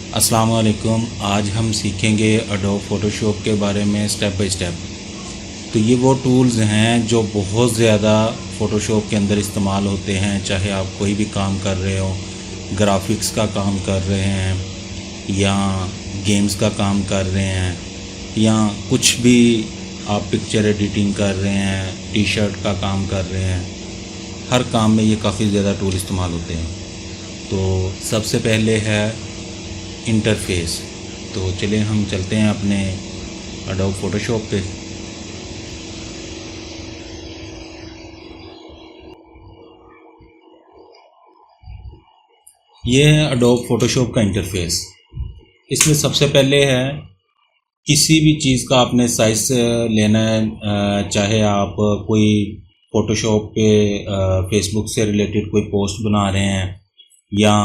अस्सलाम वालेकुम। आज हम सीखेंगे एडोब फ़ोटोशॉप के बारे में स्टेप बाय स्टेप। तो ये वो टूल्स हैं जो बहुत ज़्यादा फ़ोटोशॉप के अंदर इस्तेमाल होते हैं, चाहे आप कोई भी काम कर रहे हो, ग्राफिक्स का काम कर रहे हैं या गेम्स का काम कर रहे हैं या कुछ भी आप पिक्चर एडिटिंग कर रहे हैं, टी शर्ट का काम कर रहे हैं, हर काम में ये काफ़ी ज़्यादा टूल इस्तेमाल होते हैं। तो सबसे पहले है इंटरफेस। तो चलिए हम चलते हैं अपने एडोब फ़ोटोशॉप पे। ये है एडोब फ़ोटोशॉप का इंटरफेस। इसमें सबसे पहले है किसी भी चीज़ का आपने साइज़ लेना है, चाहे आप कोई फ़ोटोशॉप पे फेसबुक से रिलेटेड कोई पोस्ट बना रहे हैं या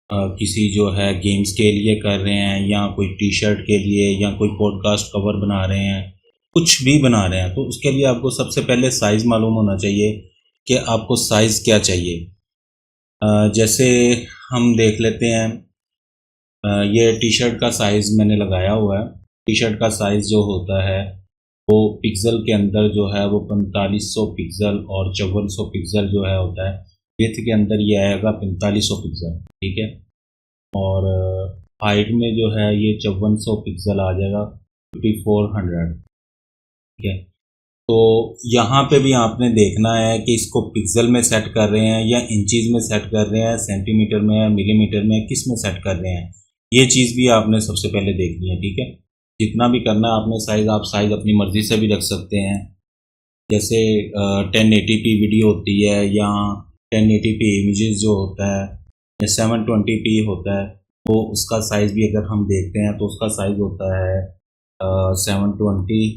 किसी जो है गेम्स के लिए कर रहे हैं या कोई टी शर्ट के लिए या कोई पॉडकास्ट कवर बना रहे हैं, कुछ भी बना रहे हैं, तो उसके लिए आपको सबसे पहले साइज़ मालूम होना चाहिए कि आपको साइज़ क्या चाहिए। जैसे हम देख लेते हैं, ये टी शर्ट का साइज़ मैंने लगाया हुआ है। टी शर्ट का साइज़ जो होता है वो पिक्सल के अंदर जो है वो 4500 पिक्सल और 5400 पिक्सल जो है होता है। विड्थ के अंदर ये आएगा 4500 पिक्सल, ठीक है। और हाइट में जो है ये 5400 पिक्सल आ जाएगा, 5400, ठीक है। तो यहाँ पे भी आपने देखना है कि इसको पिक्सल में सेट कर रहे हैं या इंचज़ में सेट कर रहे हैं, सेंटीमीटर में या मिलीमीटर में, किस में सेट कर रहे हैं, ये चीज़ भी आपने सबसे पहले देखनी है, ठीक है। जितना भी करना है आपने साइज़, आप साइज़ अपनी मर्ज़ी से भी रख सकते हैं। जैसे 1080p वीडियो होती है या 1080p इमेजेस जो होता है या 720p होता है, तो उसका साइज़ भी अगर हम देखते हैं तो उसका साइज़ होता है 720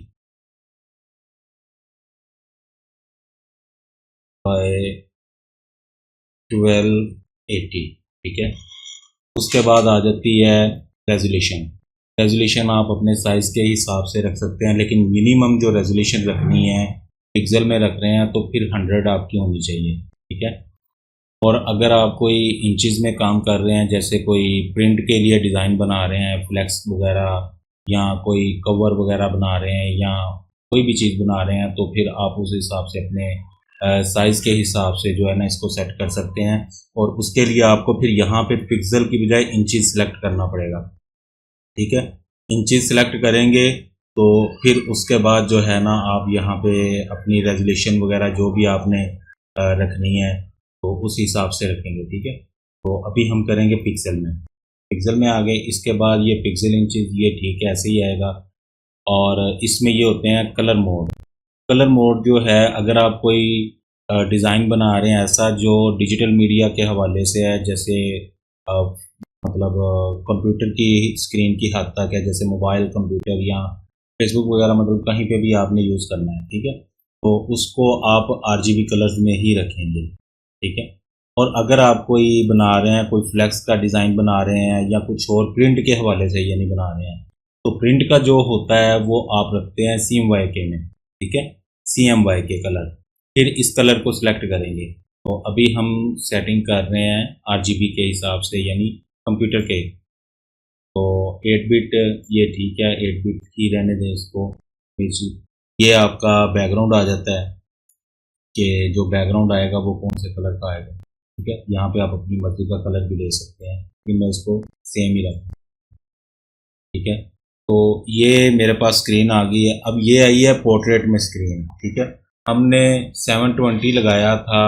बाय 1280, ठीक है। उसके बाद आ जाती है रेजोल्यूशन। रेजोल्यूशन आप अपने साइज़ के हिसाब से रख सकते हैं, लेकिन मिनिमम जो रेजोल्यूशन रखनी है, पिक्सल में रख रहे हैं तो फिर 100 आपकी होनी चाहिए, ठीक है। और अगर आप कोई इंचज़ में काम कर रहे हैं, जैसे कोई प्रिंट के लिए डिज़ाइन बना रहे हैं, फ्लेक्स वगैरह या कोई कवर वगैरह बना रहे हैं या कोई भी चीज़ बना रहे हैं, तो फिर आप उस हिसाब से अपने साइज़ के हिसाब से जो है ना इसको सेट कर सकते हैं। और उसके लिए आपको फिर यहाँ पे पिक्सल की बजाय इंचज़ सेलेक्ट करना पड़ेगा, ठीक है। इंचज़ सेलेक्ट करेंगे तो फिर उसके बाद जो है ना आप यहाँ पे अपनी रेजोल्यूशन वगैरह जो भी आपने रखनी है तो उस हिसाब से रखेंगे, ठीक है। तो अभी हम करेंगे पिक्सल में। पिक्सल में आ गए, इसके बाद ये पिक्सल इंचज़, ये ठीक है, ऐसे ही आएगा। और इसमें ये होते हैं कलर मोड। कलर मोड जो है, अगर आप कोई डिज़ाइन बना रहे हैं ऐसा जो डिजिटल मीडिया के हवाले से है, जैसे अ, मतलब कंप्यूटर की स्क्रीन की हद तक है, जैसे मोबाइल, कंप्यूटर या फेसबुक वगैरह, मतलब कहीं पे भी आपने यूज़ करना है, ठीक है। तो उसको आप आरजीबी कलर्स में ही रखेंगे, ठीक है। और अगर आप कोई बना रहे हैं, कोई फ्लेक्स का डिज़ाइन बना रहे हैं या कुछ और प्रिंट के हवाले से यानी बना रहे हैं, तो प्रिंट का जो होता है वो आप रखते हैं CMYK में, ठीक है, CMYK कलर। फिर इस कलर को सिलेक्ट करेंगे। तो अभी हम सेटिंग कर रहे हैं RGB के हिसाब से, यानी कंप्यूटर के। तो 8 बिट ये ठीक है, 8 बिट ही रहने दें इसको। ये आपका बैकग्राउंड आ जाता है कि जो बैकग्राउंड आएगा वो कौन से कलर का आएगा, ठीक है। यहाँ पे आप अपनी मर्ज़ी का कलर भी ले सकते हैं, कि मैं इसको सेम ही रखूँ, ठीक है। तो ये मेरे पास स्क्रीन आ गई है। अब ये आई है पोर्ट्रेट में स्क्रीन, ठीक है। हमने 720 लगाया था,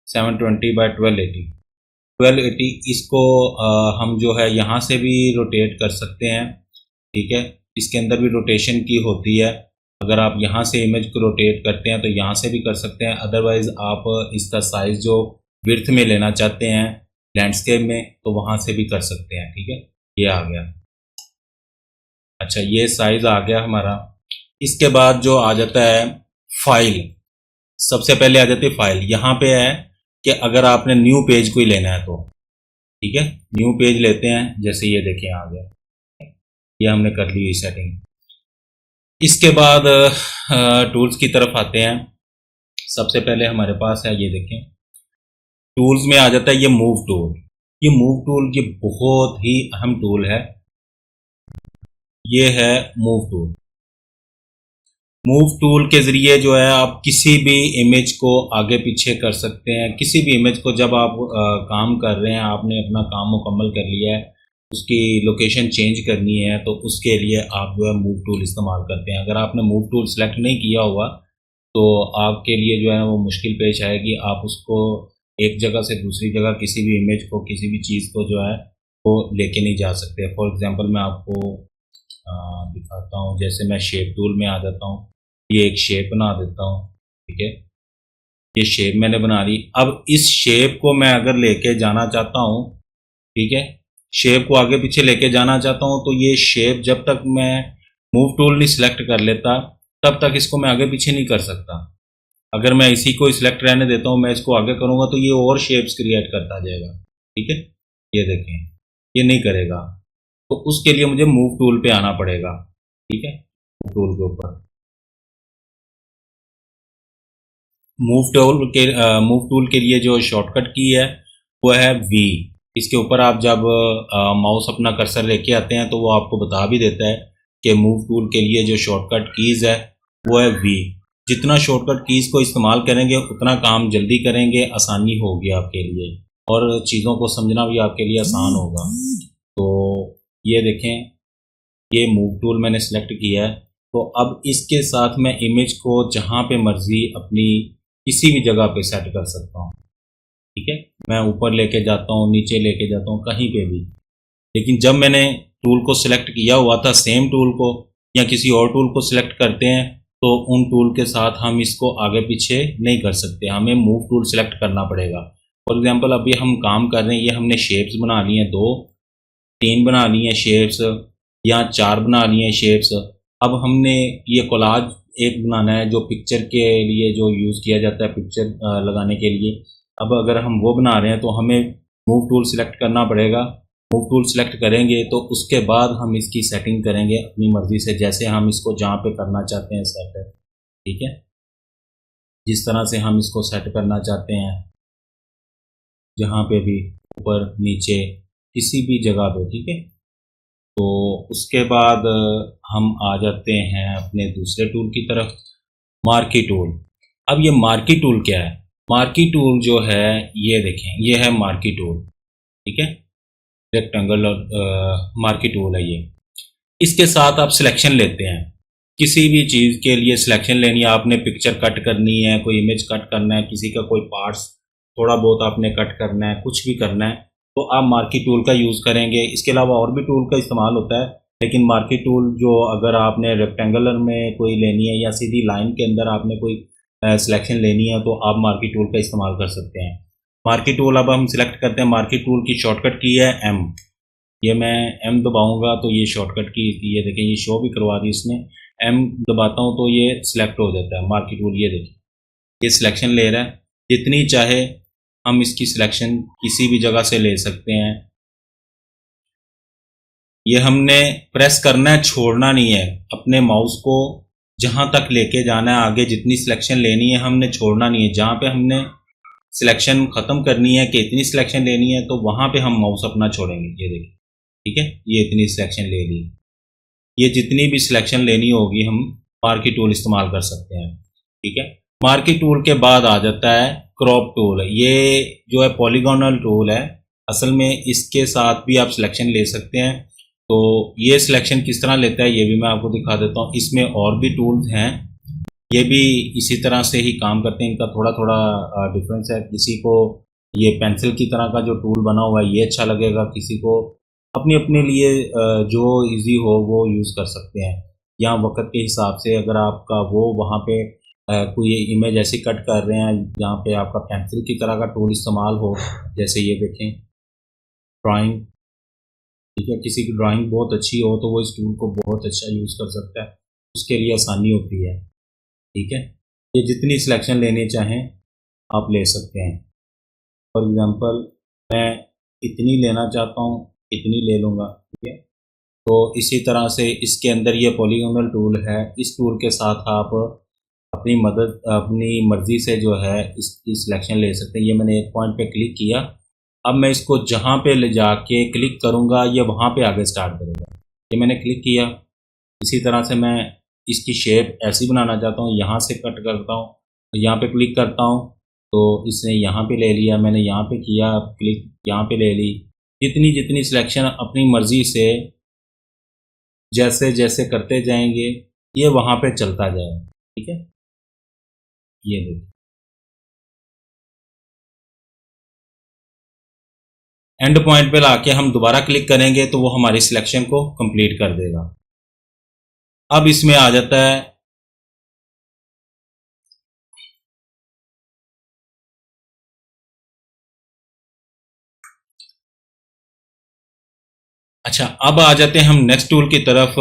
720 बाय 1280। इसको हम जो है यहाँ से भी रोटेट कर सकते हैं, ठीक है। इसके अंदर भी रोटेशन की होती है। अगर आप यहाँ से इमेज को रोटेट करते हैं तो यहाँ से भी कर सकते हैं, अदरवाइज़ आप इसका साइज़ जो विड्थ में लेना चाहते हैं लैंडस्केप में, तो वहाँ से भी कर सकते हैं, ठीक है। ये आ गया। अच्छा, ये साइज़ आ गया हमारा। इसके बाद जो आ जाता है फाइल, सबसे पहले आ जाती है फाइल। यहाँ पे है कि अगर आपने न्यू पेज कोई लेना है तो, ठीक है, न्यू पेज लेते हैं। जैसे ये देखें आ गया, ये हमने कर ली सेटिंग। इसके बाद टूल्स की तरफ आते हैं। सबसे पहले हमारे पास है, ये देखें, टूल्स में आ जाता है ये मूव टूल। ये मूव टूल ये बहुत ही अहम टूल है। ये है मूव टूल। मूव टूल के ज़रिए जो है आप किसी भी इमेज को आगे पीछे कर सकते हैं। किसी भी इमेज को जब आप काम कर रहे हैं, आपने अपना काम मुकम्मल कर लिया है, उसकी लोकेशन चेंज करनी है, तो उसके लिए आप जो है मूव टूल इस्तेमाल करते हैं। अगर आपने मूव टूल सेलेक्ट नहीं किया हुआ तो आपके लिए जो है वो मुश्किल पेश आएगी। आप उसको एक जगह से दूसरी जगह किसी भी इमेज को, किसी भी चीज़ को जो है वो लेके नहीं जा सकते। फॉर एग्ज़ाम्पल मैं आपको दिखाता हूँ। जैसे मैं शेप टूल में आ जाता हूँ, ये एक शेप बना देता हूँ, ठीक है। ये शेप मैंने बना ली। अब इस शेप को मैं अगर लेके जाना चाहता हूँ, ठीक है, शेप को आगे पीछे लेके जाना चाहता हूँ, तो ये शेप जब तक मैं मूव टूल नहीं सिलेक्ट कर लेता तब तक इसको मैं आगे पीछे नहीं कर सकता। अगर मैं इसी को सिलेक्ट रहने देता हूँ, मैं इसको आगे करूँगा तो ये और शेप्स क्रिएट करता जाएगा, ठीक है। ये देखें, ये नहीं करेगा, तो उसके लिए मुझे मूव टूल पे आना पड़ेगा, ठीक है। मूव टूल के ऊपर मूव टूल के लिए जो शॉर्टकट की है वो है वी। इसके ऊपर आप जब माउस अपना कर्सर लेके आते हैं तो वो आपको बता भी देता है कि मूव टूल के लिए जो शॉर्टकट कीज़ है वो है वी। जितना शॉर्टकट कीज़ को इस्तेमाल करेंगे उतना काम जल्दी करेंगे, आसानी होगी आपके लिए और चीज़ों को समझना भी आपके लिए आसान होगा। तो ये देखें, ये मूव टूल मैंने सेलेक्ट किया है। तो अब इसके साथ मैं इमेज को जहाँ पे मर्ज़ी अपनी किसी भी जगह पे सेट कर सकता हूँ, ठीक है। मैं ऊपर लेके जाता हूँ, नीचे लेके जाता हूँ, कहीं पे भी। लेकिन जब मैंने टूल को सिलेक्ट किया हुआ था, सेम टूल को या किसी और टूल को सिलेक्ट करते हैं तो उन टूल के साथ हम इसको आगे पीछे नहीं कर सकते, हमें मूव टूल सेलेक्ट करना पड़ेगा। फॉर एग्जांपल अभी हम काम कर रहे हैं, ये हमने शेप्स बना ली हैं, 2 3 बना ली हैं शेप्स, या 4 बना ली हैं शेप्स। अब हमने ये कोलाज एक बनाना है जो पिक्चर के लिए जो यूज़ किया जाता है, पिक्चर लगाने के लिए। अब अगर हम वो बना रहे हैं तो हमें मूव टूल सेलेक्ट करना पड़ेगा। मूव टूल सेलेक्ट करेंगे तो उसके बाद हम इसकी सेटिंग करेंगे अपनी मर्ज़ी से, जैसे हम इसको जहाँ पे करना चाहते हैं सेट, ठीक है। जिस तरह से हम इसको सेट करना चाहते हैं, जहाँ पे भी, ऊपर नीचे किसी भी जगह पे, ठीक है। तो उसके बाद हम आ जाते हैं अपने दूसरे टूल की तरफ, मार्की टूल। अब ये मार्की टूल क्या है? मार्की टूल जो है, ये देखें, ये है मार्की टूल, ठीक है। रेक्टेंगल और मार्की टूल है ये। इसके साथ आप सिलेक्शन लेते हैं, किसी भी चीज़ के लिए सिलेक्शन लेनी है आपने, पिक्चर कट करनी है, कोई इमेज कट करना है, किसी का कोई पार्ट्स थोड़ा बहुत आपने कट करना है, कुछ भी करना है, तो आप मार्की टूल का यूज़ करेंगे। इसके अलावा और भी टूल का इस्तेमाल होता है, लेकिन मार्की टूल जो अगर आपने रेक्टेंगुलर में कोई लेनी है या सीधी लाइन के अंदर आपने कोई सिलेक्शन लेनी है तो आप मार्की टूल का इस्तेमाल कर सकते हैं। मार्की टूल अब हम सिलेक्ट करते हैं। मार्की टूल की शॉर्टकट की है एम। ये मैं एम दबाऊंगा तो ये शॉर्टकट की, ये देखें, ये शो भी करवा दी इसने। एम दबाता हूँ तो ये सिलेक्ट हो जाता है मार्की टूल। ये देखें, ये सिलेक्शन ले रहा है, जितनी चाहे हम इसकी सिलेक्शन किसी भी जगह से ले सकते हैं। ये हमने प्रेस करना है, छोड़ना नहीं है। अपने माउस को जहां तक लेके जाना है, आगे जितनी सिलेक्शन लेनी है हमने छोड़ना नहीं है। जहां पे हमने सिलेक्शन ख़त्म करनी है कि इतनी सिलेक्शन लेनी है तो वहां पे हम माउस अपना छोड़ेंगे। ये देखिए, ठीक है, ये इतनी सिलेक्शन ले ली। ये जितनी भी सिलेक्शन लेनी होगी हम मार्की टूल इस्तेमाल कर सकते हैं, ठीक है। मार्की टूल के बाद आ जाता है क्रॉप टूल। ये जो है पॉलीगोनल टूल है। असल में इसके साथ भी आप सिलेक्शन ले सकते हैं। तो ये सिलेक्शन किस तरह लेता है ये भी मैं आपको दिखा देता हूँ। इसमें और भी टूल्स हैं, ये भी इसी तरह से ही काम करते हैं। इनका थोड़ा थोड़ा डिफरेंस है। किसी को ये पेंसिल की तरह का जो टूल बना हुआ है ये अच्छा लगेगा, किसी को अपने अपने लिए जो इजी हो वो यूज़ कर सकते हैं। या वक्त के हिसाब से अगर आपका वो वहाँ पे कोई इमेज ऐसी कट कर रहे हैं जहाँ पे आपका पेंसिल की तरह का टूल इस्तेमाल हो, जैसे ये देखें ड्राइंग, ठीक है। किसी की ड्राइंग बहुत अच्छी हो तो वो इस टूल को बहुत अच्छा यूज़ कर सकता है, उसके लिए आसानी होती है, ठीक है। ये जितनी सिलेक्शन लेनी चाहें आप ले सकते हैं। फॉर एग्ज़ाम्पल मैं इतनी लेना चाहता हूँ, इतनी ले लूँगा, ठीक है। तो इसी तरह से इसके अंदर ये पॉलीगोनल टूल है। इस टूल के साथ आप अपनी मर्ज़ी से जो है इसकी सिलेक्शन ले सकते हैं। ये मैंने एक पॉइंट पे क्लिक किया, अब मैं इसको जहाँ पे ले जाके क्लिक करूँगा ये वहाँ पे आगे स्टार्ट करेगा। ये मैंने क्लिक किया। इसी तरह से मैं इसकी शेप ऐसी बनाना चाहता हूँ, यहाँ से कट करता हूँ, यहाँ पे क्लिक करता हूँ तो इसने यहाँ पे ले लिया, मैंने यहाँ पे किया क्लिक, यहाँ पे ले ली। जितनी जितनी सिलेक्शन अपनी मर्ज़ी से जैसे जैसे करते जाएंगे ये वहाँ पे चलता जाएगा। ठीक है, ये देखिए एंड पॉइंट पे लाके हम दोबारा क्लिक करेंगे तो वो हमारी सिलेक्शन को कंप्लीट कर देगा। अब इसमें आ जाता है अच्छा, अब आ जाते हैं हम नेक्स्ट टूल की तरफ,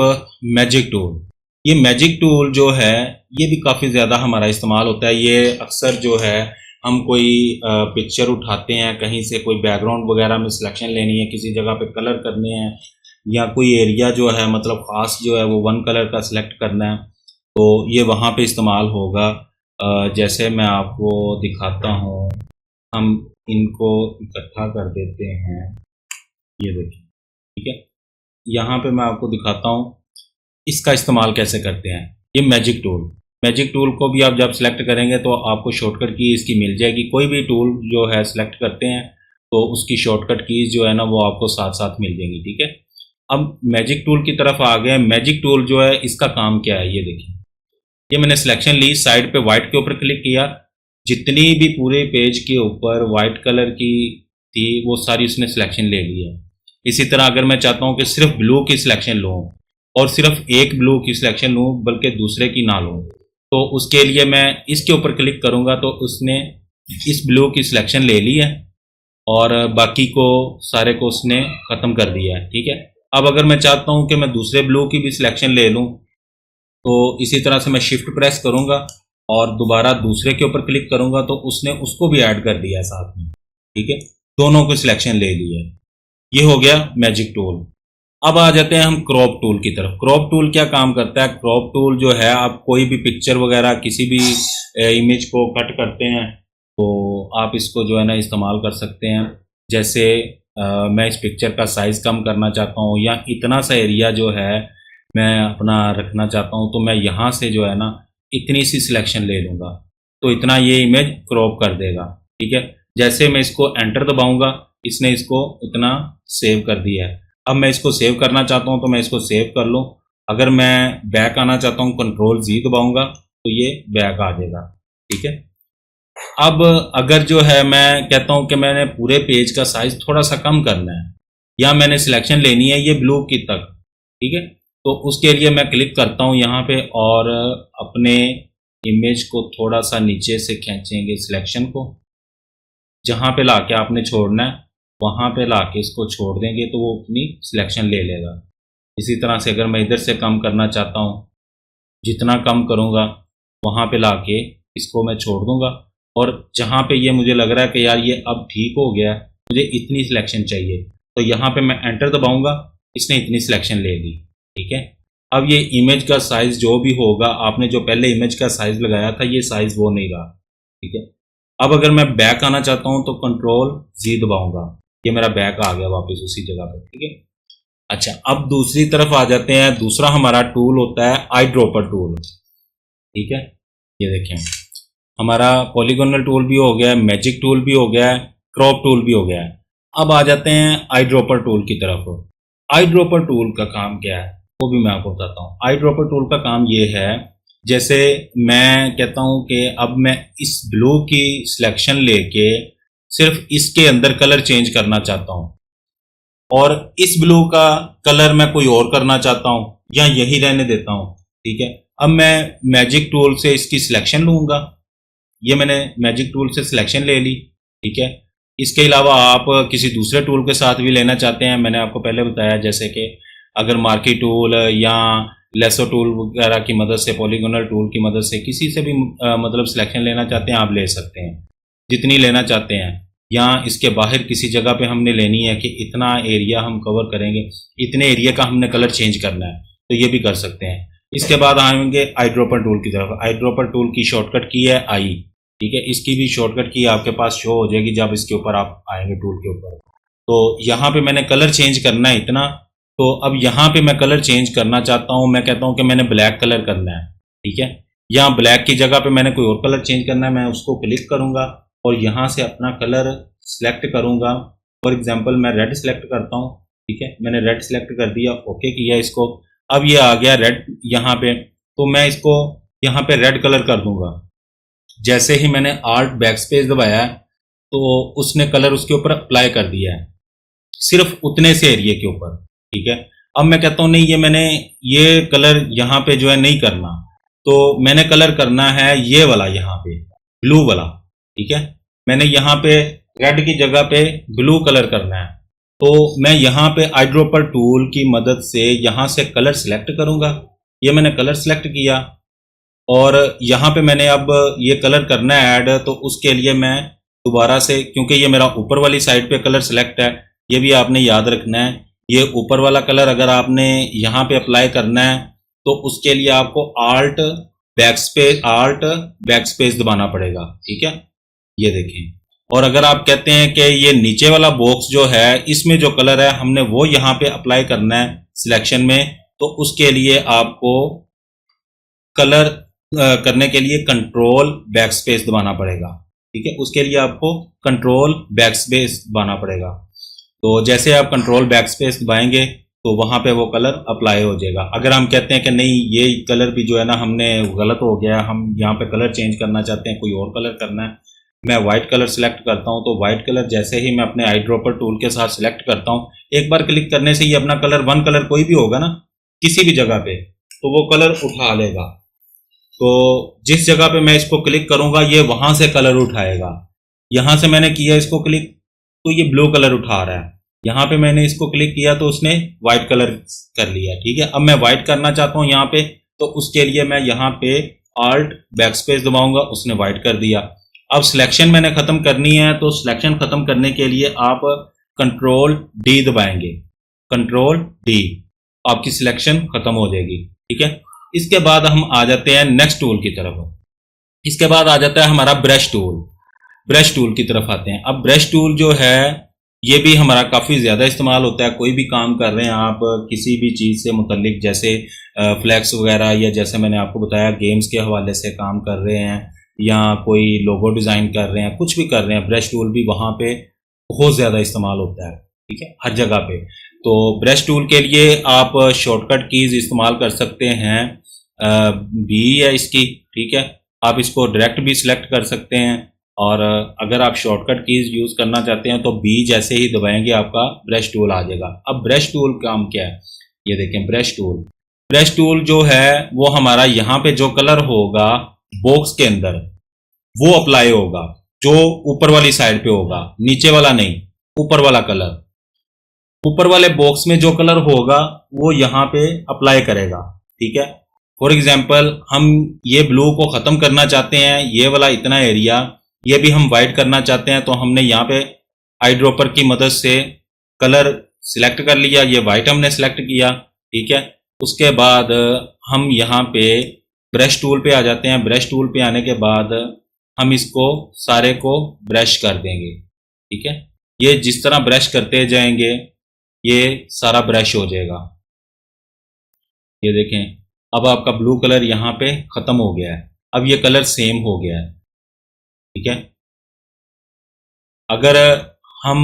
मैजिक टूल। ये मैजिक टूल जो है ये भी काफ़ी ज़्यादा हमारा इस्तेमाल होता है। ये अक्सर जो है हम कोई पिक्चर उठाते हैं, कहीं से कोई बैकग्राउंड वगैरह में सिलेक्शन लेनी है, किसी जगह पे कलर करने हैं, या कोई एरिया जो है मतलब ख़ास जो है वो वन कलर का सिलेक्ट करना है, तो ये वहाँ पे इस्तेमाल होगा। जैसे मैं आपको दिखाता हूँ, हम इनको इकट्ठा कर देते हैं, ये देखिए। ठीक है, यहाँ पे मैं आपको दिखाता हूँ इसका इस्तेमाल कैसे करते हैं। ये मैजिक टूल को भी आप जब सेलेक्ट करेंगे तो आपको शॉर्टकट की इसकी मिल जाएगी। कोई भी टूल जो है सेलेक्ट करते हैं तो उसकी शॉर्टकट कीज जो है ना वो आपको साथ साथ मिल जाएंगी। ठीक है, अब मैजिक टूल की तरफ आ गए। मैजिक टूल जो है इसका काम क्या है, ये देखिए। ये मैंने सिलेक्शन ली, साइड पे वाइट के ऊपर क्लिक किया, जितनी भी पूरे पेज के ऊपर वाइट कलर की थी वो सारी उसने सिलेक्शन ले ली है। इसी तरह अगर मैं चाहता हूँ कि सिर्फ ब्लू की सिलेक्शन लूँ और सिर्फ एक ब्लू की सिलेक्शन लूँ बल्कि दूसरे की ना लूँ, तो उसके लिए मैं इसके ऊपर क्लिक करूँगा तो उसने इस ब्लू की सिलेक्शन ले ली है और बाकी को सारे को उसने ख़त्म कर दिया है। ठीक है, अब अगर मैं चाहता हूँ कि मैं दूसरे ब्लू की भी सिलेक्शन ले लूँ तो इसी तरह से मैं शिफ्ट प्रेस करूँगा और दोबारा दूसरे के ऊपर क्लिक करूँगा तो उसने उसको भी ऐड कर दिया है साथ में। ठीक है, दोनों को सिलेक्शन ले ली है। ये हो गया मैजिक टूल। अब आ जाते हैं हम क्रॉप टूल की तरफ। क्रॉप टूल क्या काम करता है? क्रॉप टूल जो है आप कोई भी पिक्चर वगैरह किसी भी इमेज को कट करते हैं तो आप इसको जो है ना इस्तेमाल कर सकते हैं। जैसे मैं इस पिक्चर का साइज़ कम करना चाहता हूँ या इतना सा एरिया जो है मैं अपना रखना चाहता हूँ तो मैं यहाँ से जो है ना इतनी सी सिलेक्शन ले लूँगा तो इतना ये इमेज क्रॉप कर देगा। ठीक है, जैसे मैं इसको एंटर दबाऊँगा इसने इसको इतना सेव कर दिया है। अब मैं इसको सेव करना चाहता हूँ तो मैं इसको सेव कर लूँ। अगर मैं बैक आना चाहता हूँ Ctrl+Z दबाऊँगा तो ये बैक आ जाएगा। ठीक है, अब अगर जो है मैं कहता हूँ कि मैंने पूरे पेज का साइज़ थोड़ा सा कम करना है या मैंने सिलेक्शन लेनी है ये ब्लू की तक, ठीक है, तो उसके लिए मैं क्लिक करता हूँ यहाँ पे और अपने इमेज को थोड़ा सा नीचे से खींचेंगे सिलेक्शन को, जहाँ पे लाके आपने छोड़ना है वहाँ पे लाके इसको छोड़ देंगे तो वो अपनी सिलेक्शन ले लेगा। इसी तरह से अगर मैं इधर से कम करना चाहता हूँ, जितना कम करूँगा वहाँ पे लाके इसको मैं छोड़ दूँगा और जहाँ पे ये मुझे लग रहा है कि यार ये अब ठीक हो गया, मुझे इतनी सिलेक्शन चाहिए, तो यहाँ पे मैं एंटर दबाऊँगा, इसने इतनी सिलेक्शन ले ली। ठीक है, अब ये इमेज का साइज़ जो भी होगा, आपने जो पहले इमेज का साइज़ लगाया था ये साइज़ वो नहीं रहा। ठीक है, अब अगर मैं बैक आना चाहता हूँ तो Ctrl+Z दबाऊँगा, ये मेरा बैक आ गया वापस उसी जगह पर। ठीक है, अच्छा अब दूसरी तरफ आ जाते हैं। दूसरा हमारा टूल होता है आई ड्रॉपर टूल। ठीक है, ये देखें हमारा पॉलीगोनल टूल भी हो गया है, मैजिक टूल भी हो गया है, क्रॉप टूल भी हो गया है। अब आ जाते हैं आई ड्रॉपर टूल की तरफ। आई ड्रॉपर टूल का काम क्या है वो भी मैं आपको बताता हूँ। आई ड्रॉपर टूल का काम ये है, जैसे मैं कहता हूँ कि अब मैं इस ब्लू की सिलेक्शन लेके सिर्फ इसके अंदर कलर चेंज करना चाहता हूँ और इस ब्लू का कलर मैं कोई और करना चाहता हूँ या यही रहने देता हूँ। ठीक है, अब मैं मैजिक टूल से इसकी सिलेक्शन लूँगा, ये मैंने मैजिक टूल से सिलेक्शन ले ली। ठीक है, इसके अलावा आप किसी दूसरे टूल के साथ भी लेना चाहते हैं, मैंने आपको पहले बताया जैसे कि अगर मार्की टूल या लेसो टूल वगैरह की मदद से, पॉलीगोनल टूल की मदद से किसी से भी मतलब सिलेक्शन लेना चाहते हैं आप ले सकते हैं, जितनी लेना चाहते हैं। या इसके बाहर किसी जगह पे हमने लेनी है कि इतना एरिया हम कवर करेंगे, इतने एरिया का हमने कलर चेंज करना है तो ये भी कर सकते हैं। इसके बाद आएंगे आई ड्रॉपर टूल की तरफ। आई ड्रॉपर टूल की शॉर्टकट की है आई। ठीक है, इसकी भी शॉर्टकट की आपके पास शो हो जाएगी जब इसके ऊपर आप आएंगे टूल के ऊपर। तो यहाँ पे मैंने कलर चेंज करना है इतना, तो अब यहाँ पे मैं कलर चेंज करना चाहता हूँ, मैं कहता हूँ कि मैंने ब्लैक कलर करना है। ठीक है, यहाँ ब्लैक की जगह पे मैंने कोई और कलर चेंज करना है, मैं उसको क्लिक करूंगा और यहाँ से अपना कलर सिलेक्ट करूंगा। फॉर एग्जाम्पल मैं रेड सिलेक्ट करता हूँ। ठीक है, मैंने रेड सिलेक्ट कर दिया, ओके किया इसको। अब ये आ गया रेड यहाँ पे, तो मैं इसको यहाँ पे रेड कलर कर दूंगा। जैसे ही मैंने आल्ट बैक स्पेस दबाया तो उसने कलर उसके ऊपर अप्लाई कर दिया है, सिर्फ उतने से एरिया के ऊपर। ठीक है, अब मैं कहता हूँ नहीं, ये मैंने ये कलर यहाँ पे जो है नहीं करना, तो मैंने कलर करना है ये वाला, यहाँ पे ब्लू वाला। ठीक है, मैंने यहाँ पे रेड की जगह पे ब्लू कलर करना है, तो मैं यहाँ पे आईड्रॉपर टूल की मदद से यहाँ से कलर सिलेक्ट करूंगा। ये मैंने कलर सिलेक्ट किया और यहाँ पे मैंने अब ये कलर करना है ऐड, तो उसके लिए मैं दोबारा से, क्योंकि ये मेरा ऊपर वाली साइड पे कलर सिलेक्ट है, ये भी आपने याद रखना है, ये ऊपर वाला कलर अगर आपने यहाँ पे अप्लाई करना है तो उसके लिए आपको आल्ट बैक स्पेस दबाना पड़ेगा। ठीक है, ये देखें। और अगर आप कहते हैं कि ये नीचे वाला बॉक्स जो है इसमें जो कलर है हमने वो यहाँ पे अप्लाई करना है सिलेक्शन में, तो उसके लिए आपको कलर करने के लिए कंट्रोल बैक स्पेस दबाना पड़ेगा। ठीक है, उसके लिए आपको कंट्रोल बैक स्पेस दबाना पड़ेगा। तो जैसे आप कंट्रोल बैक स्पेस दबाएंगे तो वहां पे वो कलर अप्लाई हो जाएगा। अगर हम कहते हैं कि नहीं ये कलर भी जो है ना हमने गलत हो गया, हम यहाँ पे कलर चेंज करना चाहते हैं, कोई और कलर करना है, मैं व्हाइट कलर सिलेक्ट करता हूँ। तो व्हाइट कलर जैसे ही मैं अपने आई ड्रॉपर टूल के साथ सिलेक्ट करता हूँ, एक बार क्लिक करने से ये अपना कलर, वन कलर कोई भी होगा ना किसी भी जगह पे, तो वो कलर उठा लेगा। तो जिस जगह पे मैं इसको क्लिक करूंगा ये वहां से कलर उठाएगा। यहां से मैंने किया इसको क्लिक तो ये ब्लू कलर उठा रहा है, यहाँ पे मैंने इसको क्लिक किया तो उसने व्हाइट कलर कर लिया। ठीक है, अब मैं व्हाइट करना चाहता हूँ यहाँ पे, तो उसके लिए मैं यहाँ पे आल्ट बैक स्पेस दबाऊंगा, उसने व्हाइट कर दिया। अब सिलेक्शन मैंने खत्म करनी है, तो सिलेक्शन खत्म करने के लिए आप कंट्रोल डी दबाएंगे, कंट्रोल डी, आपकी सिलेक्शन खत्म हो जाएगी। ठीक है, इसके बाद हम आ जाते हैं नेक्स्ट टूल की तरफ। इसके बाद आ जाता है हमारा ब्रश टूल। ब्रश टूल की तरफ आते हैं। अब ब्रश टूल जो है ये भी हमारा काफ़ी ज़्यादा इस्तेमाल होता है। कोई भी काम कर रहे हैं आप किसी भी चीज़ से मुतल्लिक, जैसे फ्लैक्स वगैरह, या जैसे मैंने आपको बताया गेम्स के हवाले से काम कर रहे हैं, या कोई लोगो डिज़ाइन कर रहे हैं, कुछ भी कर रहे हैं, ब्रश टूल भी वहाँ पे बहुत ज़्यादा इस्तेमाल होता है। ठीक है, हर जगह पे। तो ब्रश टूल के लिए आप शॉर्टकट कीज़ इस्तेमाल कर सकते हैं, बी है इसकी। ठीक है, आप इसको डायरेक्ट भी सिलेक्ट कर सकते हैं, और अगर आप शॉर्टकट कीज यूज करना चाहते हैं तो बी जैसे ही दबाएंगे आपका ब्रश टूल आ जाएगा। अब ब्रश टूल काम क्या है, ये देखें। ब्रश टूल जो है वो हमारा यहाँ पे जो कलर होगा बॉक्स के अंदर वो अप्लाई होगा, जो ऊपर वाली साइड पे होगा, नीचे वाला नहीं, ऊपर वाला कलर। ऊपर वाले बॉक्स में जो कलर होगा वो यहाँ पे अप्लाई करेगा। ठीक है, फॉर एग्जाम्पल हम ये ब्लू को खत्म करना चाहते हैं, ये वाला इतना एरिया, ये भी हम वाइट करना चाहते हैं, तो हमने यहाँ पे आई ड्रॉपर की मदद से कलर सिलेक्ट कर लिया, ये वाइट हमने सिलेक्ट किया। ठीक है, उसके बाद हम यहाँ पे ब्रश टूल पे आ जाते हैं। ब्रश टूल पे आने के बाद हम इसको सारे को ब्रश कर देंगे। ठीक है, ये जिस तरह ब्रश करते जाएंगे ये सारा ब्रश हो जाएगा। ये देखें, अब आपका ब्लू कलर यहाँ पे खत्म हो गया है, अब ये कलर सेम हो गया है। ठीक है, अगर हम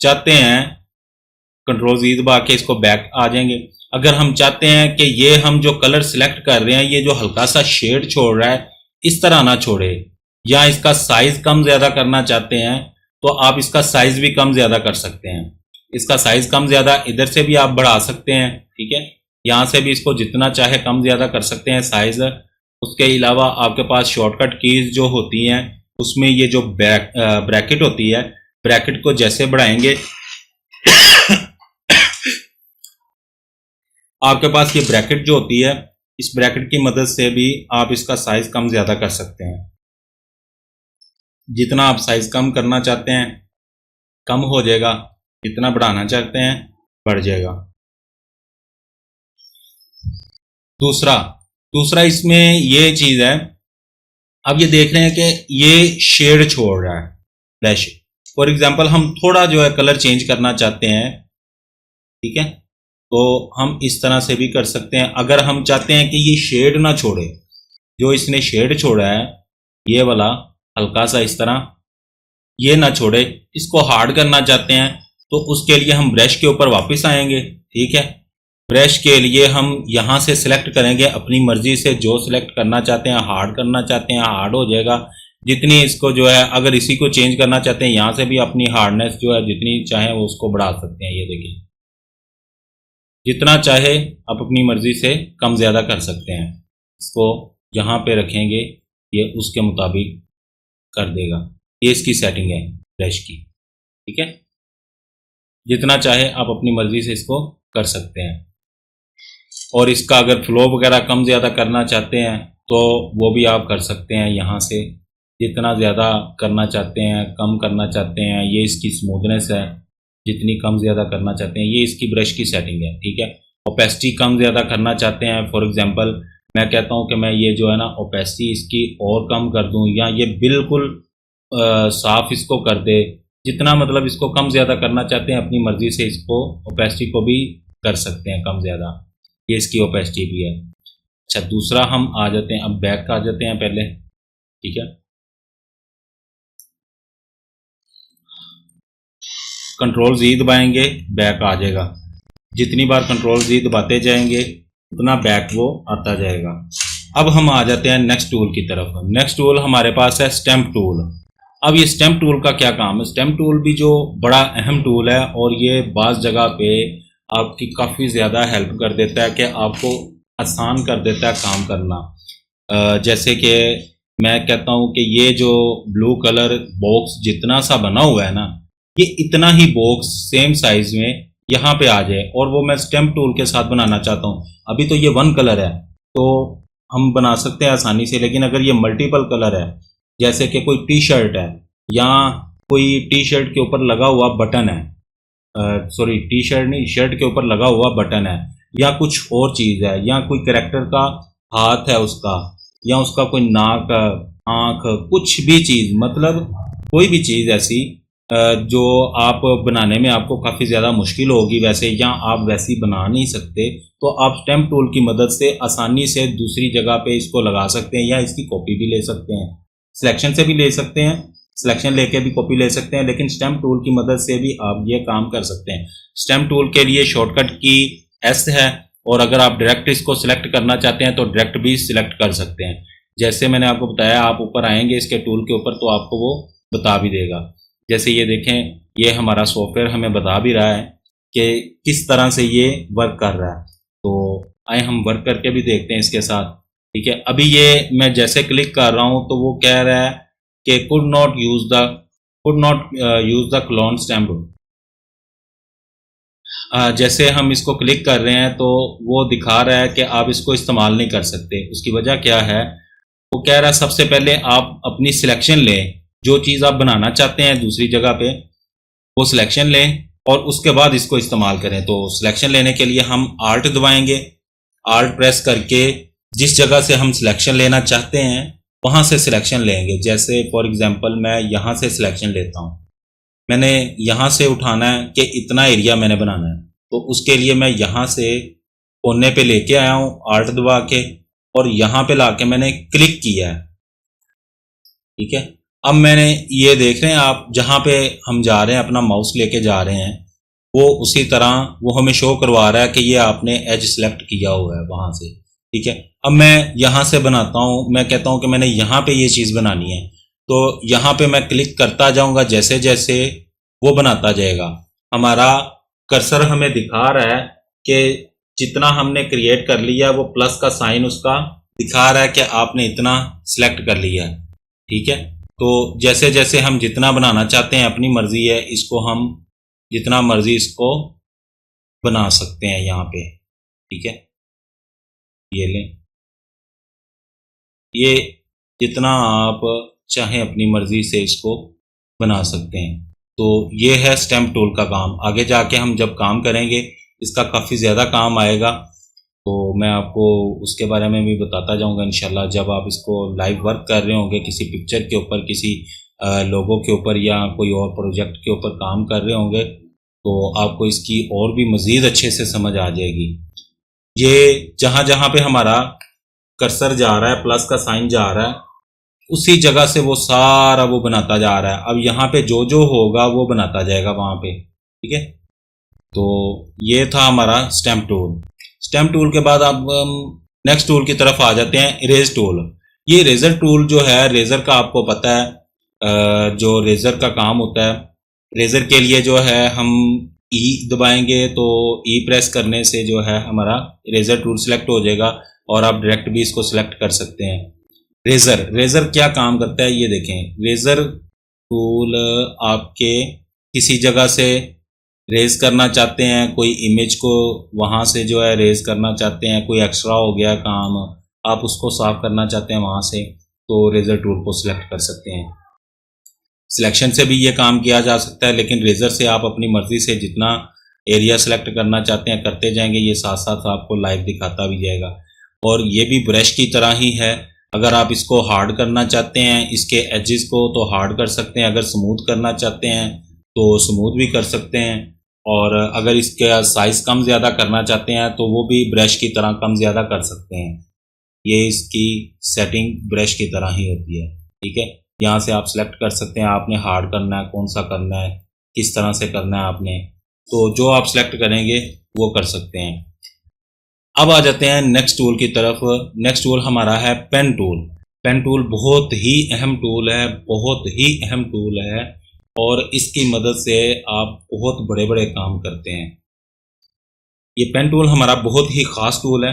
चाहते हैं कंट्रोल जी दबा के इसको बैक आ जाएंगे। अगर हम चाहते हैं कि ये हम जो कलर सिलेक्ट कर रहे हैं ये जो हल्का सा शेड छोड़ रहा है इस तरह ना छोड़े, या इसका साइज कम ज्यादा करना चाहते हैं तो आप इसका साइज भी कम ज्यादा कर सकते हैं। इसका साइज कम ज्यादा इधर से भी आप बढ़ा सकते हैं। ठीक है, यहाँ से भी इसको जितना चाहे कम ज्यादा कर सकते हैं साइज। उसके अलावा आपके पास शॉर्टकट कीज जो होती हैं उसमें ये जो ब्रैकेट होती है, ब्रैकेट को जैसे बढ़ाएंगे आपके पास ये ब्रैकेट जो होती है, इस ब्रैकेट की मदद से भी आप इसका साइज कम ज्यादा कर सकते हैं। जितना आप साइज कम करना चाहते हैं कम हो जाएगा, जितना बढ़ाना चाहते हैं बढ़ जाएगा। दूसरा इसमें ये चीज है अब ये देख रहे हैं कि ये शेड छोड़ रहा है ब्रश। फॉर एग्जांपल हम थोड़ा जो है कलर चेंज करना चाहते हैं, ठीक है, तो हम इस तरह से भी कर सकते हैं। अगर हम चाहते हैं कि ये शेड ना छोड़े, जो इसने शेड छोड़ा है ये वाला हल्का सा इस तरह, ये ना छोड़े, इसको हार्ड करना चाहते हैं, तो उसके लिए हम ब्रश के ऊपर वापस आएंगे, ठीक है। ब्रश के लिए हम यहाँ से सिलेक्ट करेंगे अपनी मर्जी से, जो सिलेक्ट करना चाहते हैं, हार्ड करना चाहते हैं हार्ड हो जाएगा। जितनी इसको जो है, अगर इसी को चेंज करना चाहते हैं यहाँ से भी अपनी हार्डनेस जो है जितनी चाहे वो उसको बढ़ा सकते हैं। ये देखिए जितना चाहे आप अपनी मर्जी से कम ज़्यादा कर सकते हैं। इसको यहाँ पे रखेंगे, ये उसके मुताबिक कर देगा। ये इसकी सेटिंग है ब्रश की, ठीक है। जितना चाहे आप अपनी मर्जी से इसको कर सकते हैं। और इसका अगर फ्लो वगैरह कम ज़्यादा करना चाहते हैं तो वो भी आप कर सकते हैं यहाँ से। जितना ज़्यादा करना चाहते हैं, कम करना चाहते हैं, ये इसकी स्मूथनेस है, जितनी कम ज़्यादा करना चाहते हैं, ये इसकी ब्रश की सेटिंग है, ठीक है। ओपेसिटी कम ज़्यादा करना चाहते हैं, फॉर एग्जांपल मैं कहता हूँ कि मैं ये जो है ना ओपेसिटी इसकी और कम कर दूँ, या ये बिल्कुल साफ इसको कर दे। जितना मतलब इसको कम ज़्यादा करना चाहते हैं अपनी मर्ज़ी से इसको ओपेसिटी को भी कर सकते हैं कम ज़्यादा। ये इसकी ओपेसिटी भी है। अच्छा, दूसरा हम आ जाते हैं, अब बैक का आ जाते हैं पहले, ठीक है। कंट्रोल Z दबाएंगे, बैक आ जाएगा। जितनी बार कंट्रोल Z दबाते जाएंगे उतना बैक वो आता जाएगा। अब हम आ जाते हैं नेक्स्ट टूल की तरफ। नेक्स्ट टूल हमारे पास है स्टैम्प टूल। अब ये स्टैम्प टूल का क्या काम है? स्टैम्प टूल भी जो बड़ा अहम टूल है और ये बाज़ जगह पे आपकी काफ़ी ज़्यादा हेल्प कर देता है कि आपको आसान कर देता है काम करना। जैसे कि मैं कहता हूँ कि ये जो ब्लू कलर बॉक्स जितना सा बना हुआ है ना, ये इतना ही बॉक्स सेम साइज में यहाँ पे आ जाए और वो मैं स्टैम्प टूल के साथ बनाना चाहता हूँ। अभी तो ये वन कलर है तो हम बना सकते हैं आसानी से, लेकिन अगर ये मल्टीपल कलर है, जैसे कि कोई टी शर्ट है या कोई टी शर्ट के ऊपर लगा हुआ बटन है, सॉरी टी शर्ट नहीं, शर्ट के ऊपर लगा हुआ बटन है, या कुछ और चीज़ है, या कोई कैरेक्टर का हाथ है उसका, या उसका कोई नाक, आँख, कुछ भी चीज़, मतलब कोई भी चीज़ ऐसी जो आप बनाने में आपको काफ़ी ज़्यादा मुश्किल होगी वैसे, या आप वैसी बना नहीं सकते, तो आप स्टैम्प टूल की मदद से आसानी से दूसरी जगह पे इसको लगा सकते हैं, या इसकी कॉपी भी ले सकते हैं। सिलेक्शन से भी ले सकते हैं, सिलेक्शन लेके भी कॉपी ले सकते हैं, लेकिन स्टैम्प टूल की मदद से भी आप ये काम कर सकते हैं। स्टैम्प टूल के लिए शॉर्टकट की S है, और अगर आप डायरेक्ट इसको सिलेक्ट करना चाहते हैं तो डायरेक्ट भी सिलेक्ट कर सकते हैं। जैसे मैंने आपको बताया, आप ऊपर आएंगे इसके टूल के ऊपर तो आपको वो बता भी देगा। जैसे ये देखें, ये हमारा सॉफ्टवेयर हमें बता भी रहा है कि किस तरह से ये वर्क कर रहा है। तो आए हम वर्क करके भी देखते हैं इसके साथ, ठीक है। अभी ये मैं जैसे क्लिक कर रहा हूँ तो वो कह रहा है कि could not use the clone stamp. जैसे हम इसको क्लिक कर रहे हैं तो वो दिखा रहा है कि आप इसको इस्तेमाल नहीं कर सकते। उसकी वजह क्या है? वो कह रहा है सबसे पहले आप अपनी सिलेक्शन लें, जो चीज़ आप बनाना चाहते हैं दूसरी जगह पे वो सिलेक्शन लें और उसके बाद इसको इस्तेमाल करें। तो सिलेक्शन लेने के लिए हम आल्ट दबाएंगे, आल्ट प्रेस करके जिस जगह से हम सिलेक्शन लेना चाहते हैं वहाँ से सिलेक्शन लेंगे। जैसे फॉर एग्जांपल मैं यहाँ से सिलेक्शन लेता हूँ, मैंने यहाँ से उठाना है कि इतना एरिया मैंने बनाना है, तो उसके लिए मैं यहाँ से कोने पे लेके आया हूँ आल्ट दबा के, और यहाँ पे लाके मैंने क्लिक किया है, ठीक है। अब मैंने ये देख रहे हैं आप, जहाँ पे हम जा रहे हैं अपना माउस लेके जा रहे हैं, वो उसी तरह वो हमें शो करवा रहा है कि ये आपने एज सिलेक्ट किया हुआ है वहाँ से, ठीक है। अब मैं यहाँ से बनाता हूँ, मैं कहता हूँ कि मैंने यहाँ पे ये चीज़ बनानी है, तो यहाँ पे मैं क्लिक करता जाऊँगा, जैसे जैसे वो बनाता जाएगा। हमारा कर्सर हमें दिखा रहा है कि जितना हमने क्रिएट कर लिया वो प्लस का साइन उसका दिखा रहा है कि आपने इतना सिलेक्ट कर लिया है, ठीक है। तो जैसे जैसे हम जितना बनाना चाहते हैं, अपनी मर्जी है, इसको हम जितना मर्जी इसको बना सकते हैं यहाँ पे, ठीक है। ये लें, ये जितना आप चाहें अपनी मर्जी से इसको बना सकते हैं। तो ये है स्टैम्प टूल का काम। आगे जाके हम जब काम करेंगे इसका काफ़ी ज़्यादा काम आएगा। तो मैं आपको उसके बारे में भी बताता जाऊंगा इंशाल्लाह, जब आप इसको लाइव वर्क कर रहे होंगे किसी पिक्चर के ऊपर, किसी लोगो के ऊपर या कोई और प्रोजेक्ट के ऊपर काम कर रहे होंगे, तो आपको इसकी और भी मज़ीद अच्छे से समझ आ जाएगी। ये जहाँ जहाँ पे हमारा कर्सर जा रहा है, प्लस का साइन जा रहा है, उसी जगह से वो सारा वो बनाता जा रहा है। अब यहाँ पे जो जो होगा वो बनाता जाएगा वहाँ पे, ठीक है। तो ये था हमारा स्टैम्प टूल। स्टैम्प टूल के बाद अब नेक्स्ट टूल की तरफ आ जाते हैं, इरेज टूल। ये इरेजर टूल जो है, रेज़र का आपको पता है जो रेज़र का काम होता है, रेज़र के लिए जो है हम ई दबाएंगे तो ई प्रेस करने से जो है हमारा इरेजर टूल सेलेक्ट हो जाएगा और आप डायरेक्ट भी इसको सिलेक्ट कर सकते हैं। रेज़र क्या काम करता है ये देखें। रेज़र टूल आपके किसी जगह से रेज करना चाहते हैं, कोई इमेज को वहाँ से जो है रेज करना चाहते हैं, कोई एक्स्ट्रा हो गया काम, आप उसको साफ करना चाहते हैं वहाँ से, तो रेज़र टूल को सिलेक्ट कर सकते हैं। सिलेक्शन से भी ये काम किया जा सकता है, लेकिन रेज़र से आप अपनी मर्ज़ी से जितना एरिया सेलेक्ट करना चाहते हैं करते जाएंगे, ये साथ साथ आपको लाइव दिखाता भी जाएगा। और ये भी ब्रश की तरह ही है, अगर आप इसको हार्ड करना चाहते हैं इसके एजेस को तो हार्ड कर सकते हैं, अगर स्मूथ करना चाहते हैं तो स्मूथ भी कर सकते हैं, और अगर इसका साइज़ कम ज़्यादा करना चाहते हैं तो वो भी ब्रश की तरह कम ज़्यादा कर सकते हैं। ये इसकी सेटिंग ब्रश की तरह ही होती है, ठीक है। यहाँ से आप सेलेक्ट कर सकते हैं आपने हार्ड करना है, कौन सा करना है, किस तरह से करना है आपने, तो जो आप सेलेक्ट करेंगे वो कर सकते हैं। अब आ जाते हैं नेक्स्ट टूल की तरफ। नेक्स्ट टूल हमारा है पेन टूल। पेन टूल बहुत ही अहम टूल है, बहुत ही अहम टूल है, और इसकी मदद से आप बहुत बड़े बड़े काम करते हैं। ये पेन टूल हमारा बहुत ही ख़ास टूल है।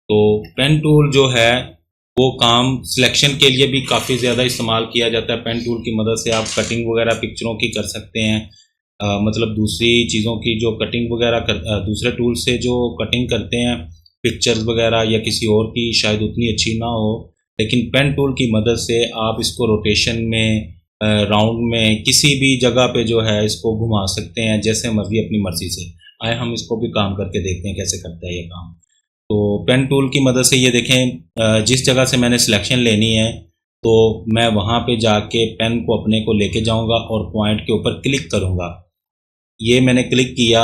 तो पेन टूल जो है वो काम सिलेक्शन के लिए भी काफ़ी ज़्यादा इस्तेमाल किया जाता है। पेन टूल की मदद से आप कटिंग वगैरह पिक्चरों की कर सकते हैं, मतलब दूसरी चीज़ों की जो कटिंग वगैरह दूसरे टूल से जो कटिंग करते हैं पिक्चर्स वगैरह या किसी और की शायद उतनी अच्छी ना हो, लेकिन पेन टूल की मदद से आप इसको रोटेशन में, राउंड में, किसी भी जगह पे जो है इसको घुमा सकते हैं जैसे मर्जी, अपनी मर्जी से। आए हम इसको भी काम करके देखते हैं कैसे करता है ये काम। तो पेन टूल की मदद से ये देखें, जिस जगह से मैंने सिलेक्शन लेनी है तो मैं वहाँ पे जाके पेन को अपने को लेके जाऊँगा और पॉइंट के ऊपर क्लिक करूँगा। ये मैंने क्लिक किया